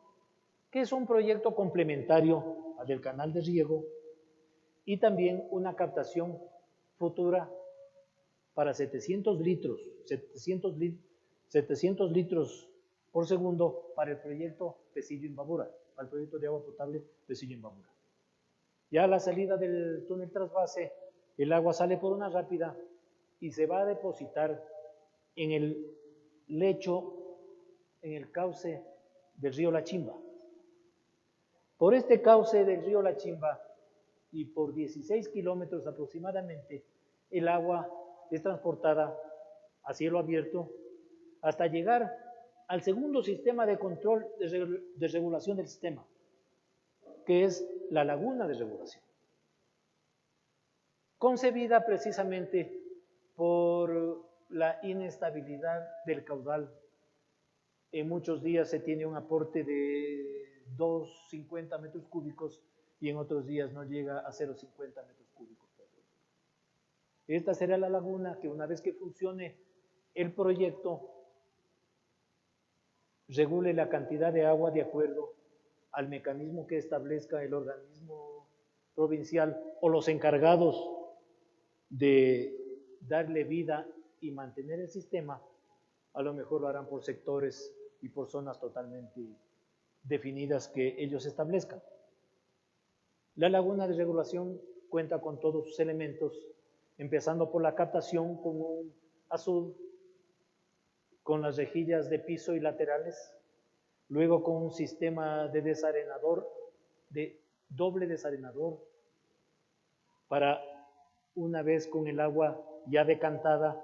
que es un proyecto complementario al del canal de riego, y también una captación futura para 700 litros por segundo para el proyecto Pesillo-Imbabura, para el proyecto de agua potable Pesillo-Imbabura. Ya a la salida del túnel trasvase, el agua sale por una rápida y se va a depositar en el lecho, en el cauce del río La Chimba. Por este cauce del río La Chimba y por 16 kilómetros aproximadamente, el agua es transportada a cielo abierto hasta llegar al segundo sistema de control de regulación del sistema, que es la laguna de regulación, concebida precisamente por la inestabilidad del caudal. En muchos días se tiene un aporte de 2,50 metros cúbicos y en otros días no llega a 0,50 metros cúbicos. Esta será la laguna que una vez que funcione el proyecto regule la cantidad de agua de acuerdo al mecanismo que establezca el organismo provincial o los encargados de darle vida y mantener el sistema. A lo mejor lo harán por sectores y por zonas totalmente definidas que ellos establezcan. La laguna de regulación cuenta con todos sus elementos, empezando por la captación con un azul, con las rejillas de piso y laterales, luego con un sistema de desarenador, de doble desarenador, para una vez con el agua ya decantada,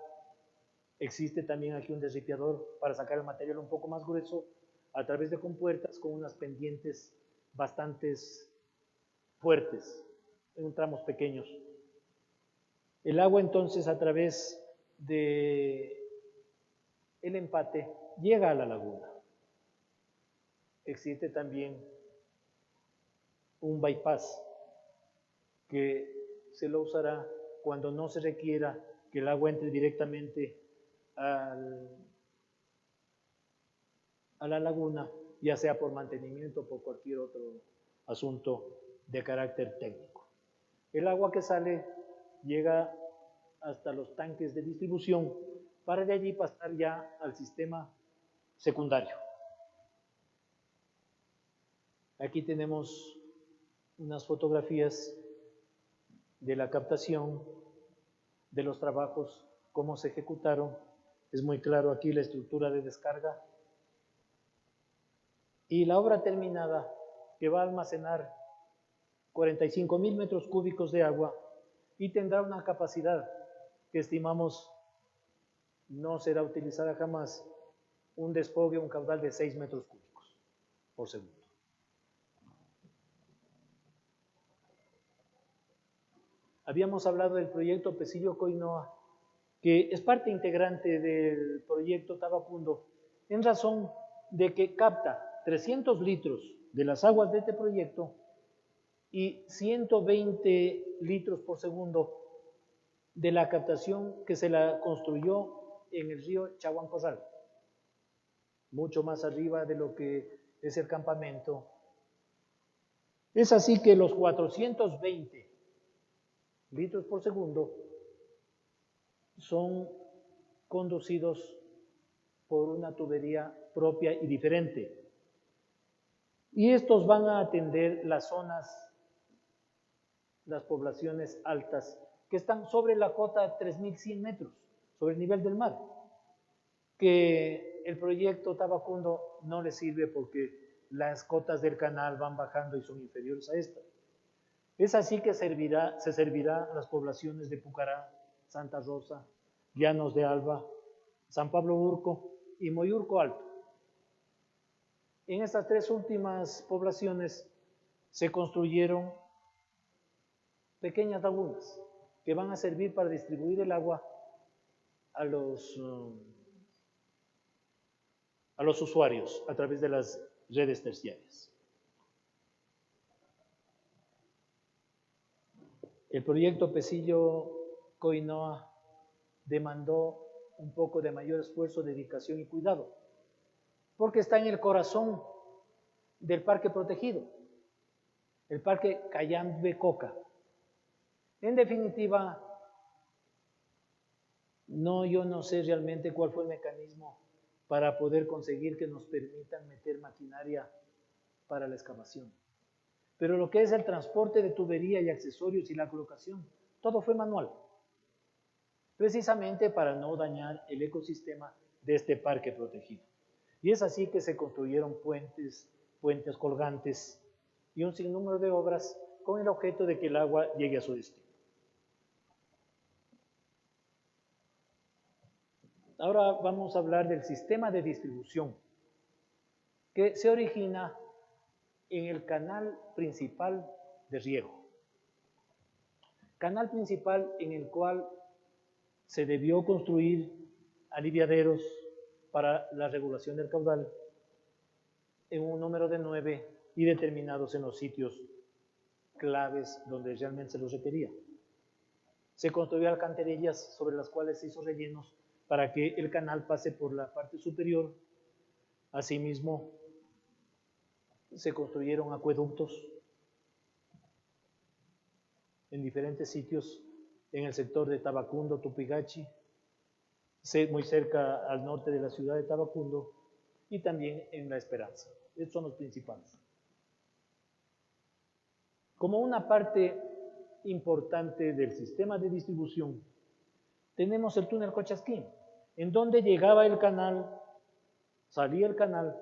existe también aquí un desripiador para sacar el material un poco más grueso a través de compuertas con unas pendientes bastante fuertes, en tramos pequeños. El agua entonces a través de el empate llega a la laguna. Existe también un bypass que se lo usará cuando no se requiera que el agua entre directamente a la laguna, ya sea por mantenimiento o por cualquier otro asunto de carácter técnico. El agua que sale llega hasta los tanques de distribución para de allí pasar ya al sistema secundario. Aquí tenemos unas fotografías de la captación, de los trabajos, cómo se ejecutaron. Es muy claro aquí la estructura de descarga. Y la obra terminada, que va a almacenar 45,000 metros cúbicos de agua y tendrá una capacidad que estimamos no será utilizada jamás, un desfogue, un caudal de 6 metros cúbicos por segundo. Habíamos hablado del proyecto Pesillo Coinoa, que es parte integrante del proyecto Tabacundo, en razón de que capta 300 litros de las aguas de este proyecto y 120 litros por segundo de la captación que se la construyó en el río Chahuancorral, mucho más arriba de lo que es el campamento. Es así que los 420 litros por segundo son conducidos por una tubería propia y diferente. Y estos van a atender las zonas, las poblaciones altas, que están sobre la cota de 3.100 metros, sobre el nivel del mar, que el proyecto Tabacundo no le sirve porque las cotas del canal van bajando y son inferiores a esta. Es así que se servirá las poblaciones de Pucará, Santa Rosa, Llanos de Alba, San Pablo Urco y Moyurco Alto. En estas tres últimas poblaciones se construyeron pequeñas lagunas que van a servir para distribuir el agua a los usuarios a través de las redes terciarias. El proyecto Pesillo Coinoa demandó un poco de mayor esfuerzo, dedicación y cuidado, porque está en el corazón del parque protegido, el parque Cayambe-Coca. En definitiva, yo no sé realmente cuál fue el mecanismo para poder conseguir que nos permitan meter maquinaria para la excavación. Pero lo que es el transporte de tubería y accesorios y la colocación, todo fue manual, precisamente para no dañar el ecosistema de este parque protegido. Y es así que se construyeron puentes colgantes y un sinnúmero de obras con el objeto de que el agua llegue a su destino. Ahora vamos a hablar del sistema de distribución que se origina en el canal principal de riego. Canal principal en el cual se debió construir aliviaderos para la regulación del caudal en un número de 9 y determinados en los sitios claves donde realmente se los requería. Se construyó alcantarillas sobre las cuales se hizo rellenos para que el canal pase por la parte superior. Asimismo, se construyeron acueductos en diferentes sitios en el sector de Tabacundo, Tupigachi, muy cerca al norte de la ciudad de Tabacundo, y también en La Esperanza. Estos son los principales. Como una parte importante del sistema de distribución, tenemos el túnel Cochasquín, en donde llegaba el canal, salía el canal,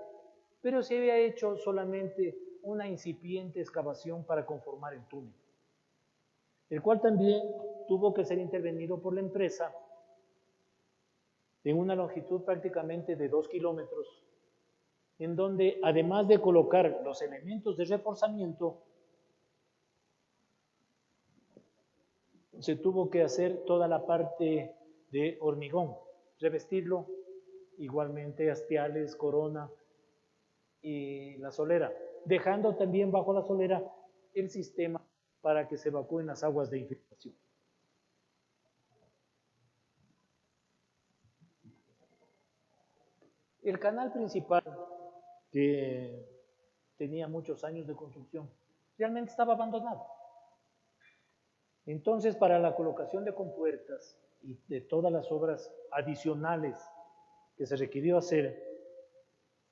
pero se había hecho solamente una incipiente excavación para conformar el túnel, el cual también tuvo que ser intervenido por la empresa en una longitud prácticamente de 2 kilómetros, en donde además de colocar los elementos de reforzamiento, se tuvo que hacer toda la parte de hormigón, revestirlo, igualmente hastiales, corona y la solera, dejando también bajo la solera el sistema para que se evacúen las aguas de infiltración. El canal principal, que tenía muchos años de construcción, realmente estaba abandonado. Entonces, para la colocación de compuertas y de todas las obras adicionales que se requirió hacer,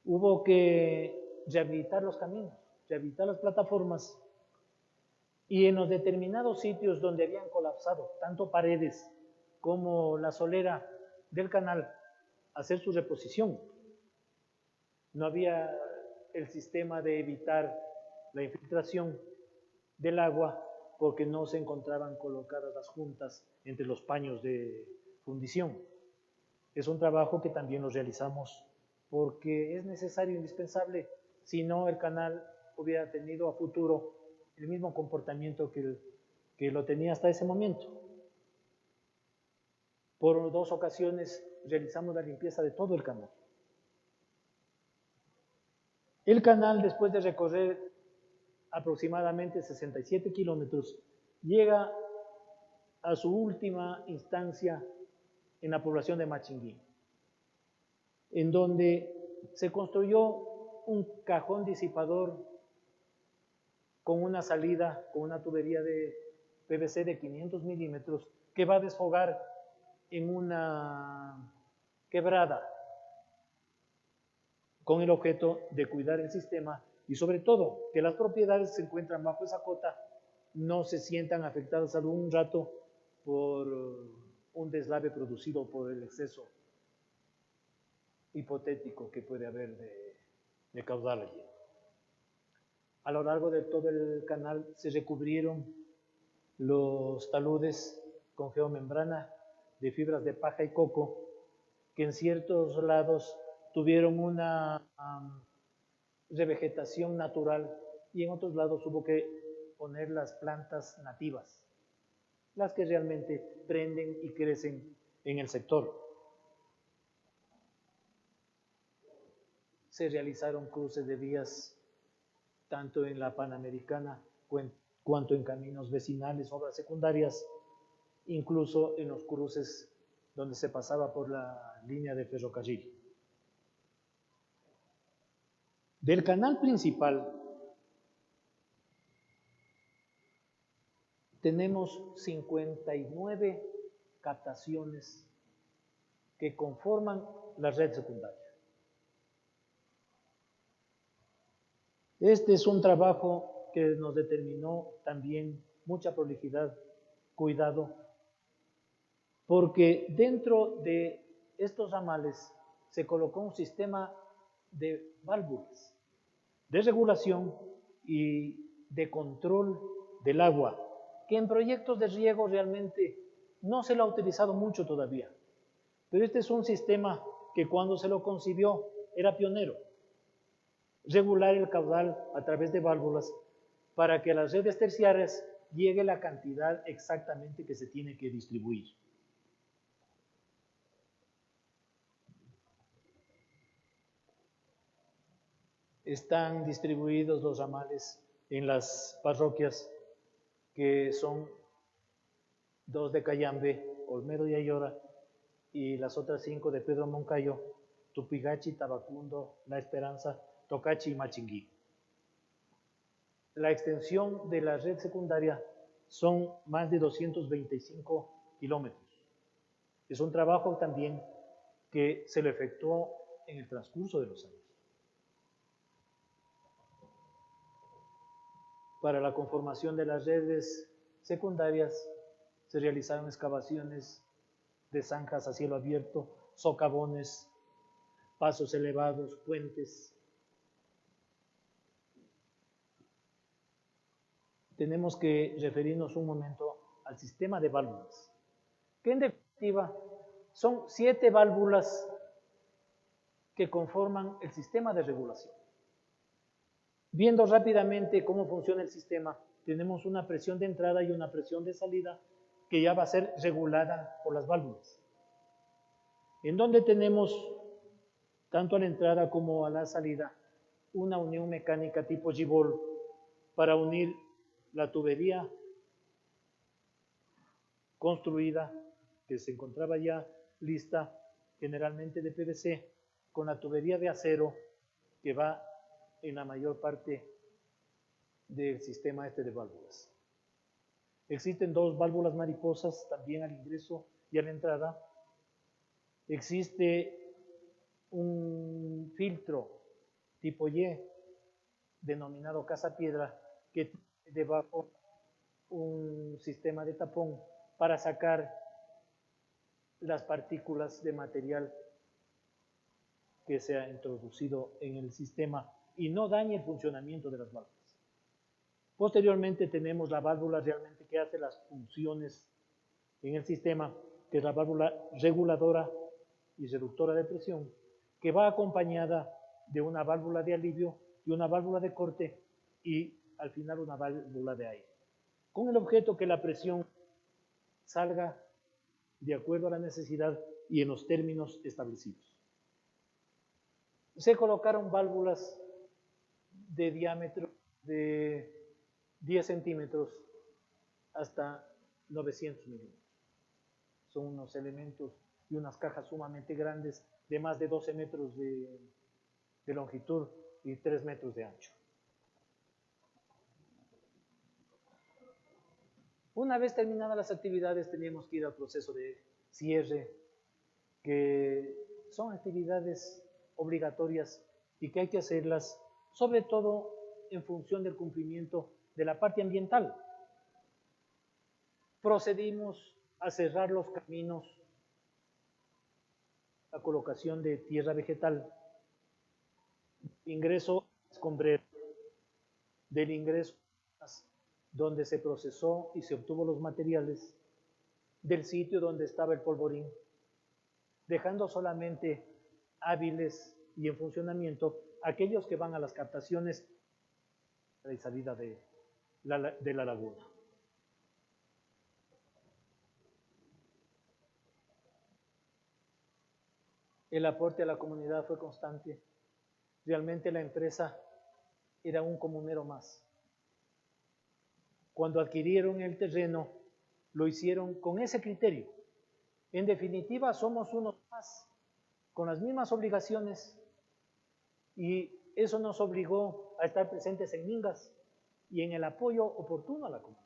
hubo que rehabilitar los caminos, rehabilitar las plataformas, y en los determinados sitios donde habían colapsado tanto paredes como la solera del canal, hacer su reposición. No había el sistema de evitar la infiltración del agua porque no se encontraban colocadas las juntas entre los paños de fundición. Es un trabajo que también lo realizamos porque es necesario, indispensable, si no el canal hubiera tenido a futuro el mismo comportamiento que lo tenía hasta ese momento. Por 2 ocasiones realizamos la limpieza de todo el canal. El canal, después de recorrer aproximadamente 67 kilómetros, llega a su última instancia en la población de Machinguí, en donde se construyó un cajón disipador con una salida, con una tubería de PVC de 500 milímetros que va a desfogar en una quebrada con el objeto de cuidar el sistema y sobre todo que las propiedades que se encuentran bajo esa cota no se sientan afectadas algún rato por un deslave producido por el exceso hipotético que puede haber de caudal allí. A lo largo de todo el canal se recubrieron los taludes con geomembrana de fibras de paja y coco, que en ciertos lados tuvieron una revegetación natural y en otros lados hubo que poner las plantas nativas, las que realmente prenden y crecen en el sector. Se realizaron cruces de vías tanto en la Panamericana cuanto en caminos vecinales, obras secundarias, incluso en los cruces donde se pasaba por la línea de ferrocarril. Del canal principal tenemos 59 captaciones que conforman la red secundaria. Este es un trabajo que nos determinó también mucha prolijidad, cuidado, porque dentro de estos ramales se colocó un sistema de válvulas de regulación y de control del agua, que en proyectos de riego realmente no se lo ha utilizado mucho todavía. Pero este es un sistema que cuando se lo concibió era pionero. Regular el caudal a través de válvulas para que a las redes terciarias llegue la cantidad exactamente que se tiene que distribuir. Están distribuidos los ramales en las parroquias que son 2 de Cayambe, Olmedo y Ayora, y las otras 5 de Pedro Moncayo, Tupigachi, Tabacundo, La Esperanza, Tocachi y Machinguí. La extensión de la red secundaria son más de 225 kilómetros. Es un trabajo también que se lo efectuó en el transcurso de los años. Para la conformación de las redes secundarias se realizaron excavaciones de zanjas a cielo abierto, socavones, pasos elevados, puentes. Tenemos que referirnos un momento al sistema de válvulas, que en definitiva son 7 válvulas que conforman el sistema de regulación. Viendo rápidamente cómo funciona el sistema, tenemos una presión de entrada y una presión de salida que ya va a ser regulada por las válvulas, en donde tenemos, tanto a la entrada como a la salida, una unión mecánica tipo G-Ball para unir la tubería construida, que se encontraba ya lista, generalmente de PVC, con la tubería de acero que va en la mayor parte del sistema de válvulas. Existen dos válvulas mariposas también al ingreso y a la entrada. Existe un filtro tipo Y, denominado cazapiedra, que tiene debajo un sistema de tapón para sacar las partículas de material que se ha introducido en el sistema y no dañe el funcionamiento de las válvulas. Posteriormente tenemos la válvula realmente que hace las funciones en el sistema, que es la válvula reguladora y reductora de presión, que va acompañada de una válvula de alivio y una válvula de corte y al final una válvula de aire, con el objeto que la presión salga de acuerdo a la necesidad y en los términos establecidos. Se colocaron válvulas de diámetro de 10 centímetros hasta 900 milímetros. Son unos elementos y unas cajas sumamente grandes de más de 12 metros de longitud y 3 metros de ancho. Una vez terminadas las actividades, teníamos que ir al proceso de cierre, que son actividades obligatorias y que hay que hacerlas, sobre todo en función del cumplimiento de la parte ambiental. Procedimos a cerrar los caminos, la colocación de tierra vegetal, ingreso escombrero, del ingreso donde se procesó y se obtuvo los materiales, del sitio donde estaba el polvorín, dejando solamente hábiles y en funcionamiento aquellos que van a las captaciones de salida de la laguna. El aporte a la comunidad fue constante. Realmente la empresa era un comunero más. Cuando adquirieron el terreno, lo hicieron con ese criterio. En definitiva, somos unos más, con las mismas obligaciones, y eso nos obligó a estar presentes en Mingas y en el apoyo oportuno a la comunidad.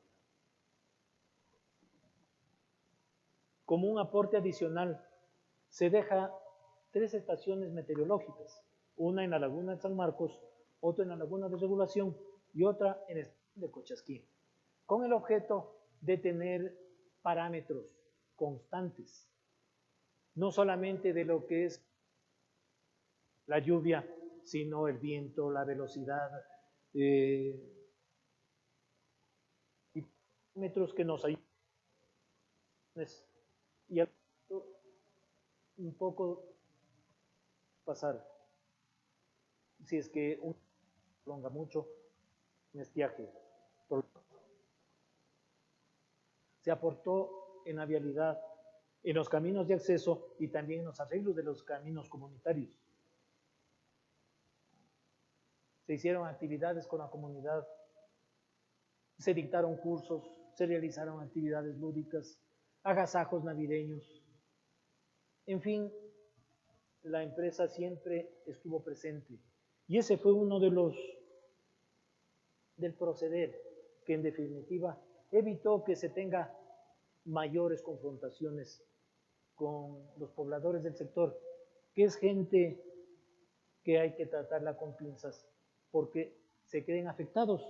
Como un aporte adicional, se deja 3 estaciones meteorológicas, una en la laguna de San Marcos, otra en la laguna de Regulación y otra en el de Cochasquí, con el objeto de tener parámetros constantes, no solamente de lo que es la lluvia, sino el viento, la velocidad, y parámetros que nos ayudan y un poco pasar, si es que uno prolonga mucho un estiaje. Se aportó en la vialidad, en los caminos de acceso y también en los arreglos de los caminos comunitarios. Se hicieron actividades con la comunidad, se dictaron cursos, se realizaron actividades lúdicas, agasajos navideños. En fin, la empresa siempre estuvo presente. Y ese fue uno de los del proceder que en definitiva evitó que se tenga mayores confrontaciones con los pobladores del sector, que es gente que hay que tratarla con pinzas porque se creen afectados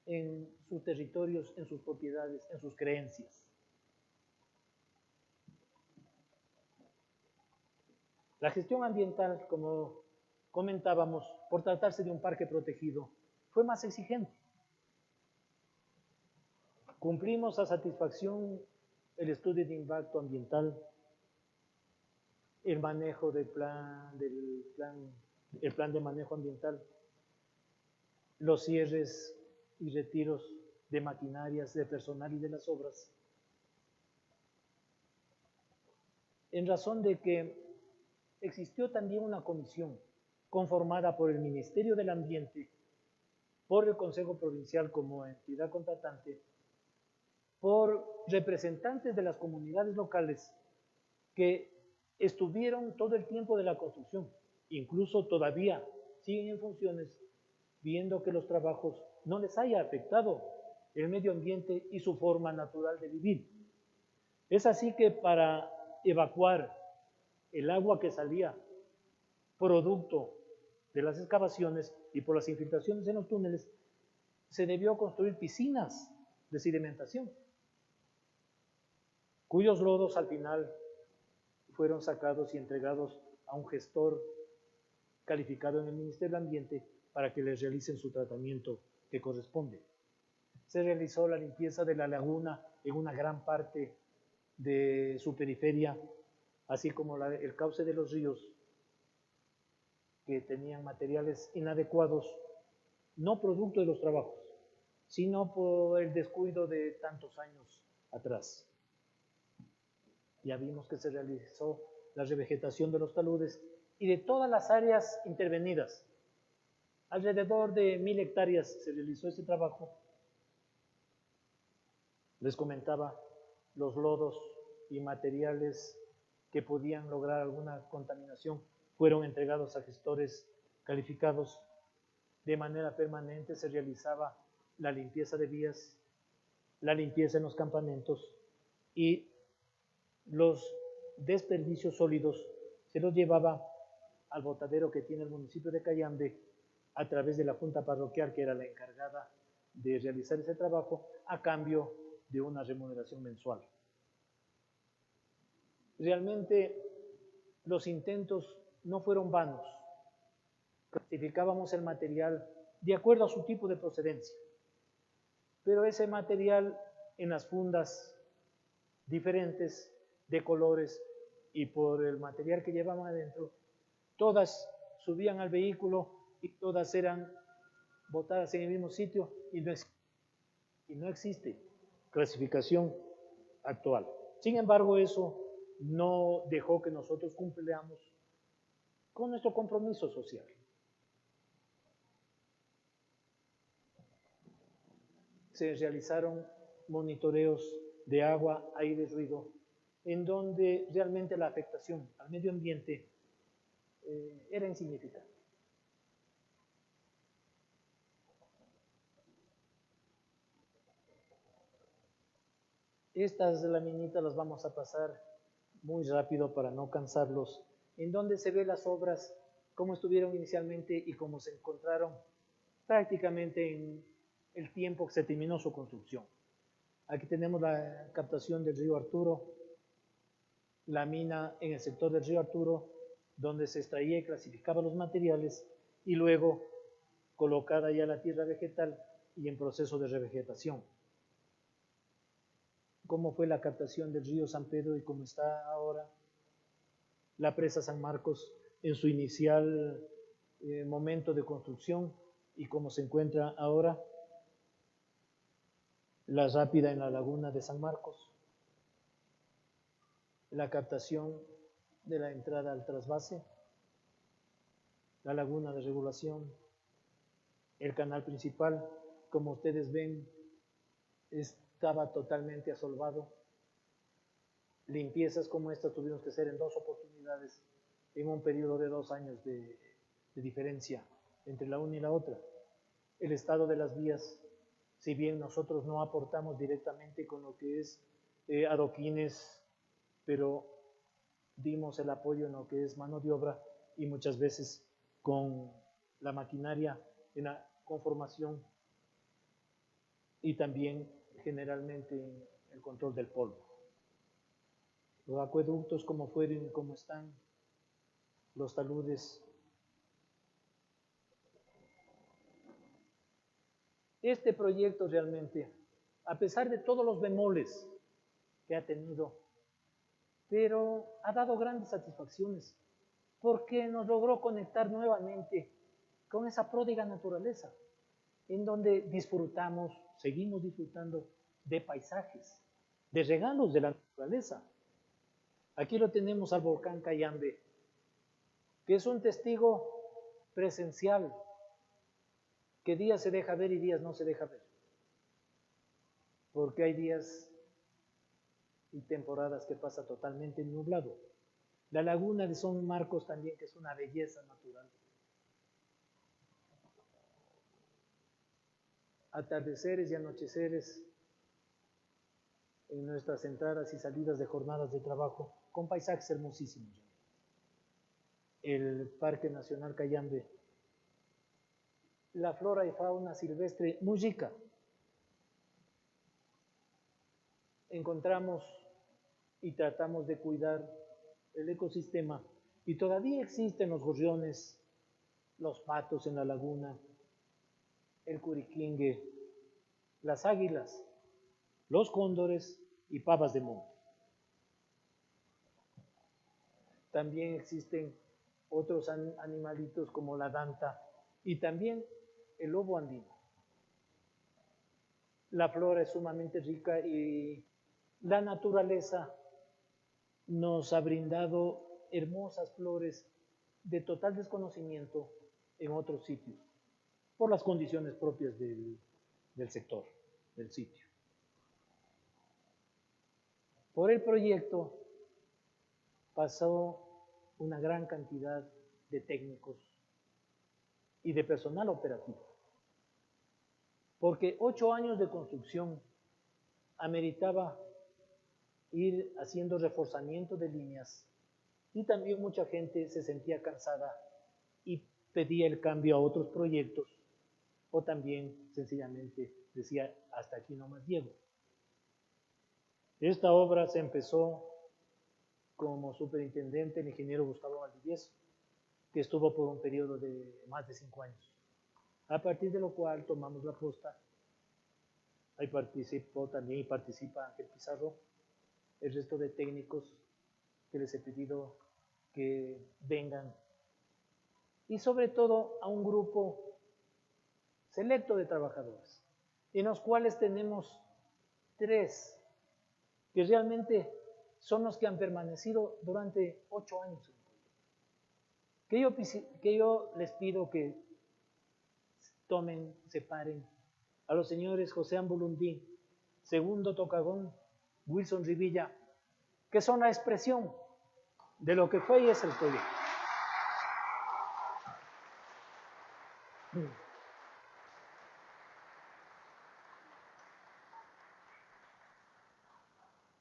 en sus territorios, en sus propiedades, en sus creencias. La gestión ambiental, como comentábamos, por tratarse de un parque protegido, fue más exigente. Cumplimos a satisfacción el estudio de impacto ambiental, el manejo del el plan de manejo ambiental, los cierres y retiros de maquinarias, de personal y de las obras, en razón de que existió también una comisión conformada por el Ministerio del Ambiente, por el Consejo Provincial como entidad contratante, por representantes de las comunidades locales que estuvieron todo el tiempo de la construcción, incluso todavía siguen en funciones, viendo que los trabajos no les haya afectado el medio ambiente y su forma natural de vivir. Es así que para evacuar el agua que salía producto de las excavaciones y por las infiltraciones en los túneles, se debió construir piscinas de sedimentación, cuyos lodos al final fueron sacados y entregados a un gestor calificado en el Ministerio del Ambiente para que les realicen su tratamiento que corresponde. Se realizó la limpieza de la laguna en una gran parte de su periferia, así como el cauce de los ríos que tenían materiales inadecuados, no producto de los trabajos, sino por el descuido de tantos años atrás. Ya vimos que se realizó la revegetación de los taludes y de todas las áreas intervenidas. Alrededor de 1000 hectáreas se realizó este trabajo. Les comentaba, los lodos y materiales que podían lograr alguna contaminación fueron entregados a gestores calificados. De manera permanente se realizaba la limpieza de vías, la limpieza en los campamentos y los desperdicios sólidos se los llevaba al botadero que tiene el municipio de Cayambe a través de la junta parroquial, que era la encargada de realizar ese trabajo a cambio de una remuneración mensual. Realmente los intentos no fueron vanos. Clasificábamos el material de acuerdo a su tipo de procedencia, pero ese material en las fundas diferentes de colores y por el material que llevaban adentro, todas subían al vehículo y todas eran botadas en el mismo sitio y no existe clasificación actual. Sin embargo, eso no dejó que nosotros cumplamos con nuestro compromiso social. Se realizaron monitoreos de agua, aire y ruido, en donde realmente la afectación al medio ambiente era insignificante. Estas laminitas las vamos a pasar muy rápido para no cansarlos, en donde se ve las obras, cómo estuvieron inicialmente y cómo se encontraron prácticamente en el tiempo que se terminó su construcción. Aquí tenemos la captación del río Arturo, la mina en el sector del río Arturo, donde se extraía y clasificaba los materiales, y luego colocada ya la tierra vegetal y en proceso de revegetación. Cómo fue la captación del río San Pedro y cómo está ahora la presa San Marcos en su inicial momento de construcción y cómo se encuentra ahora la rápida en la laguna de San Marcos, la captación de la entrada al trasvase, la laguna de regulación, el canal principal, como ustedes ven, estaba totalmente asolvado. Limpiezas como estas tuvimos que hacer en 2 oportunidades, en un periodo de 2 años de diferencia entre la una y la otra. El estado de las vías, si bien nosotros no aportamos directamente con lo que es adoquines, pero dimos el apoyo en lo que es mano de obra y muchas veces con la maquinaria en la conformación y también generalmente en el control del polvo. Los acueductos como fueron y como están, los taludes. Este proyecto realmente, a pesar de todos los bemoles que ha tenido, pero ha dado grandes satisfacciones, porque nos logró conectar nuevamente con esa pródiga naturaleza, en donde disfrutamos, seguimos disfrutando de paisajes, de regalos de la naturaleza. Aquí lo tenemos al volcán Cayambe, que es un testigo presencial, que días se deja ver y días no se deja ver. Porque hay días y temporadas que pasa totalmente nublado. La laguna de Son Marcos también, que es una belleza natural. Atardeceres y anocheceres en nuestras entradas y salidas de jornadas de trabajo, con paisajes hermosísimos. El Parque Nacional Cayambe, la flora y fauna silvestre muy rica. Encontramos y tratamos de cuidar el ecosistema y todavía existen los gorriones, los patos en la laguna, el curiquingue, las águilas, los cóndores y pavas de monte. También existen otros animalitos como la danta y también el lobo andino. La flora es sumamente rica y la naturaleza nos ha brindado hermosas flores de total desconocimiento en otros sitios, por las condiciones propias del sector, del sitio. Por el proyecto pasó una gran cantidad de técnicos y de personal operativo, porque 8 años de construcción ameritaba ir haciendo reforzamiento de líneas y también mucha gente se sentía cansada y pedía el cambio a otros proyectos o también sencillamente decía hasta aquí nomás llego. Esta obra se empezó como superintendente el ingeniero Gustavo Valdivieso, que estuvo por un periodo de más de 5 años, a partir de lo cual tomamos la posta. Ahí participó también y participa Ángel Pizarro, el resto de técnicos que les he pedido que vengan, y sobre todo a un grupo selecto de trabajadores, en los cuales tenemos 3 que realmente son los que han permanecido durante 8 años. Que yo les pido que tomen, separen a los señores José Ambulundí, Segundo Tocagón, Wilson Rivilla, que son la expresión de lo que fue y es el proyecto.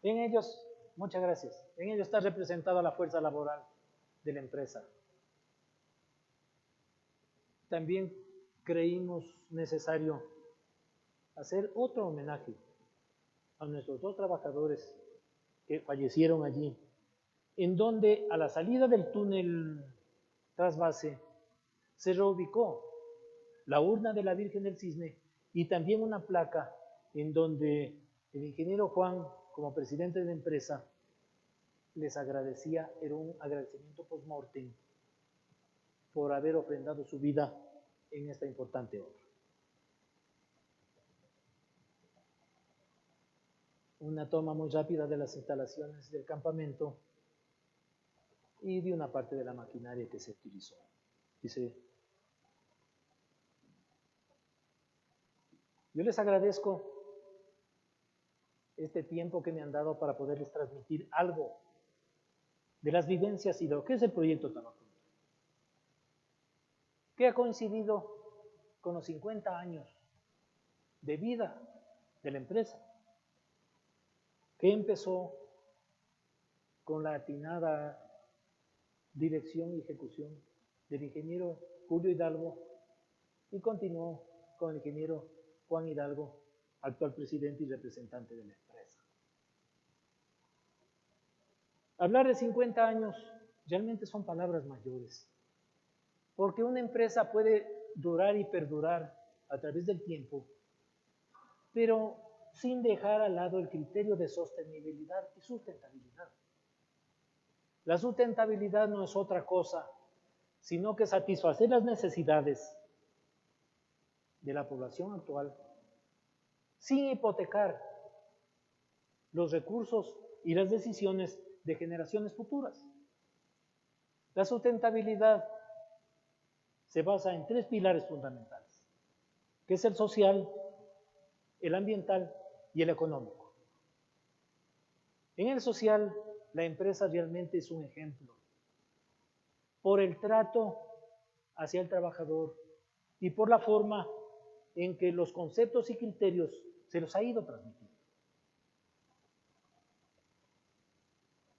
En ellos, muchas gracias, en ellos está representada la fuerza laboral de la empresa. También creímos necesario hacer otro homenaje a nuestros 2 trabajadores que fallecieron allí, en donde a la salida del túnel trasvase se reubicó la urna de la Virgen del Cisne y también una placa en donde el ingeniero Juan, como presidente de la empresa, les agradecía, era un agradecimiento post-mortem por haber ofrendado su vida en esta importante obra. Una toma muy rápida de las instalaciones del campamento y de una parte de la maquinaria que se utilizó. Yo les agradezco este tiempo que me han dado para poderles transmitir algo de las vivencias y de lo que es el proyecto Tabaco, que ha coincidido con los 50 años de vida de la empresa, que empezó con la atinada dirección y ejecución del ingeniero Julio Hidalgo y continuó con el ingeniero Juan Hidalgo, actual presidente y representante de la empresa. Hablar de 50 años realmente son palabras mayores, porque una empresa puede durar y perdurar a través del tiempo, pero sin dejar al lado el criterio de sostenibilidad y sustentabilidad. La sustentabilidad no es otra cosa, sino que satisfacer las necesidades de la población actual sin hipotecar los recursos y las decisiones de generaciones futuras. La sustentabilidad se basa en 3 pilares fundamentales, que es el social, el ambiental y el económico. En el social, la empresa realmente es un ejemplo por el trato hacia el trabajador y por la forma en que los conceptos y criterios se los ha ido transmitiendo.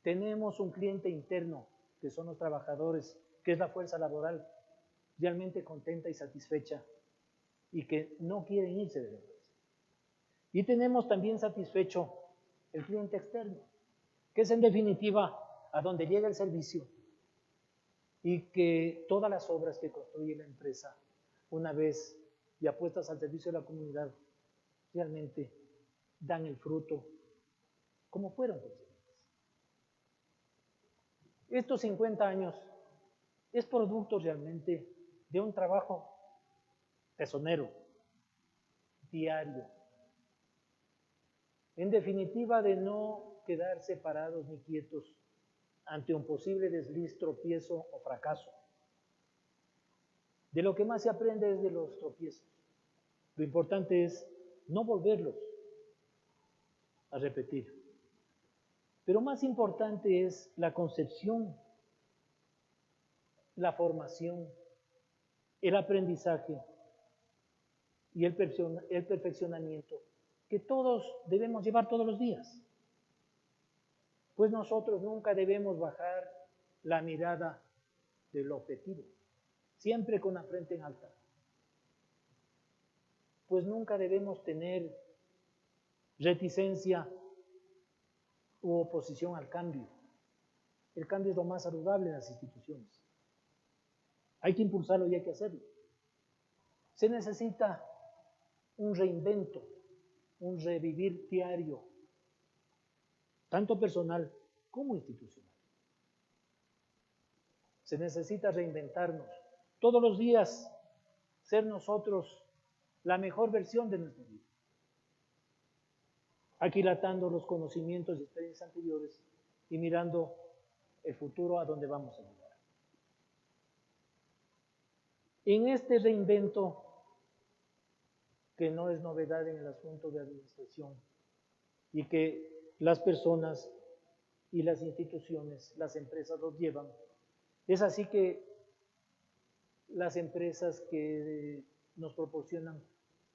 Tenemos un cliente interno, que son los trabajadores, que es la fuerza laboral, realmente contenta y satisfecha y que no quieren irse de la empresa. Y tenemos también satisfecho el cliente externo, que es en definitiva a donde llega el servicio y que todas las obras que construye la empresa, una vez ya puestas al servicio de la comunidad, realmente dan el fruto como fueron concebidas. Estos 50 años es producto realmente de un trabajo tesonero, diario, en definitiva de no quedarse parados ni quietos ante un posible desliz, tropiezo o fracaso. De lo que más se aprende es de los tropiezos. Lo importante es no volverlos a repetir. Pero más importante es la concepción, la formación, el aprendizaje y el perfeccionamiento que todos debemos llevar todos los días. Pues nosotros nunca debemos bajar la mirada del objetivo, siempre con la frente en alta. Pues nunca debemos tener reticencia u oposición al cambio. El cambio es lo más saludable en las instituciones. Hay que impulsarlo y hay que hacerlo. Se necesita un reinvento, un revivir diario, tanto personal como institucional. Se necesita reinventarnos todos los días, ser nosotros la mejor versión de nuestra vida, aquilatando los conocimientos y experiencias anteriores y mirando el futuro a donde vamos a llegar. En este reinvento, que no es novedad en el asunto de administración y que las personas y las instituciones, las empresas los llevan, es así que las empresas que nos proporcionan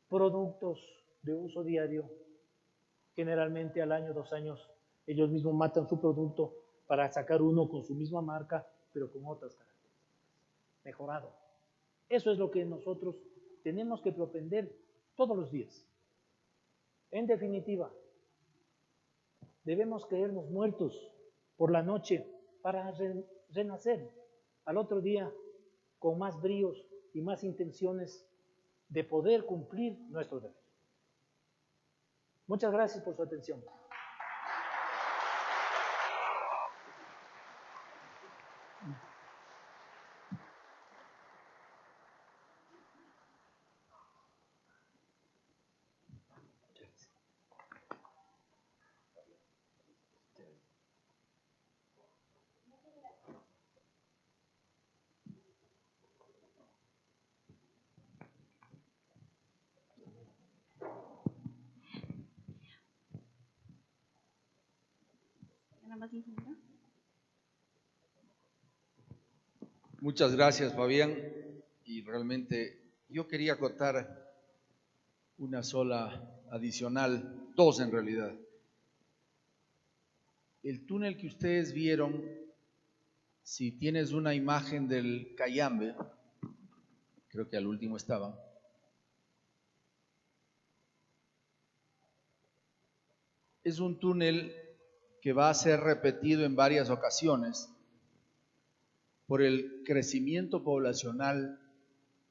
productos de uso diario, generalmente al año, 2 años, ellos mismos matan su producto para sacar uno con su misma marca, pero con otras características, mejorado. Eso es lo que nosotros tenemos que propender todos los días. En definitiva, debemos creernos muertos por la noche para renacer al otro día con más bríos y más intenciones de poder cumplir nuestros deberes. Muchas gracias por su atención. Muchas gracias, Fabián. Y realmente yo quería acotar una sola adicional, 2 en realidad. El túnel que ustedes vieron, si tienes una imagen del Cayambe, creo que al último estaba, es un túnel que va a ser repetido en varias ocasiones por el crecimiento poblacional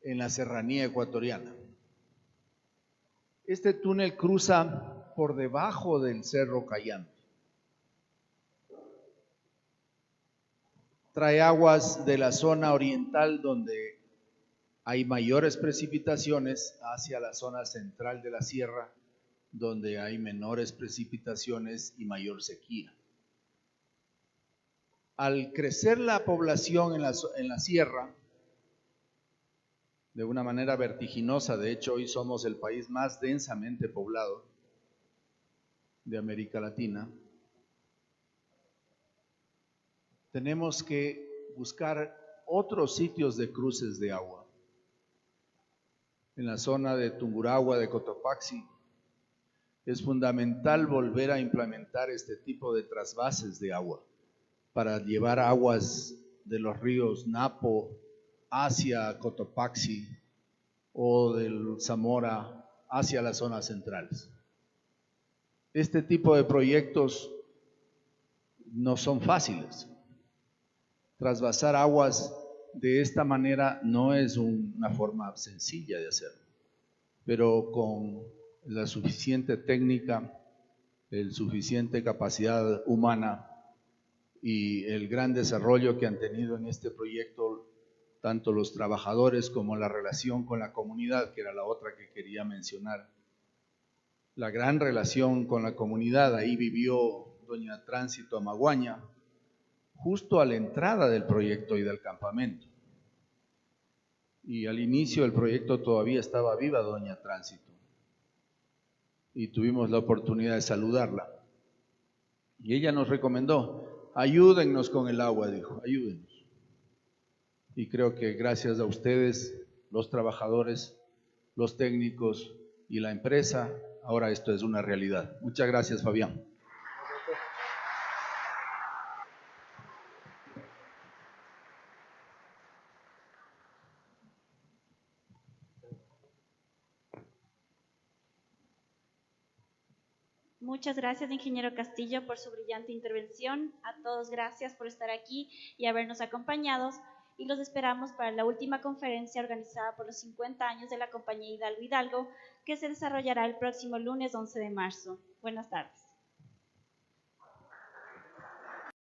en la serranía ecuatoriana. Este túnel cruza por debajo del Cerro Cayambe. Trae aguas de la zona oriental donde hay mayores precipitaciones hacia la zona central de la sierra donde hay menores precipitaciones y mayor sequía. al crecer la población en la sierra, de una manera vertiginosa, de hecho hoy somos el país más densamente poblado de América Latina, tenemos que buscar otros sitios de cruces de agua. En la zona de Tungurahua, de Cotopaxi, es fundamental volver a implementar este tipo de trasvases de agua para llevar aguas de los ríos Napo hacia Cotopaxi o del Zamora hacia las zonas centrales. Este tipo de proyectos no son fáciles. Trasvasar aguas de esta manera no es una forma sencilla de hacerlo, pero con la suficiente técnica, el suficiente capacidad humana y el gran desarrollo que han tenido en este proyecto tanto los trabajadores como la relación con la comunidad, que era la otra que quería mencionar. La gran relación con la comunidad, ahí vivió doña Tránsito Amaguaña, justo a la entrada del proyecto y del campamento. Y al inicio del proyecto todavía estaba viva doña Tránsito. Y tuvimos la oportunidad de saludarla. Y ella nos recomendó, ayúdennos con el agua, dijo, ayúdennos. Y creo que gracias a ustedes, los trabajadores, los técnicos y la empresa, ahora esto es una realidad. Muchas gracias, Fabián. Muchas gracias, ingeniero Castillo, por su brillante intervención. A todos, gracias por estar aquí y habernos acompañado. Y los esperamos para la última conferencia organizada por los 50 años de la compañía Hidalgo Hidalgo, que se desarrollará el próximo lunes 11 de marzo. Buenas tardes.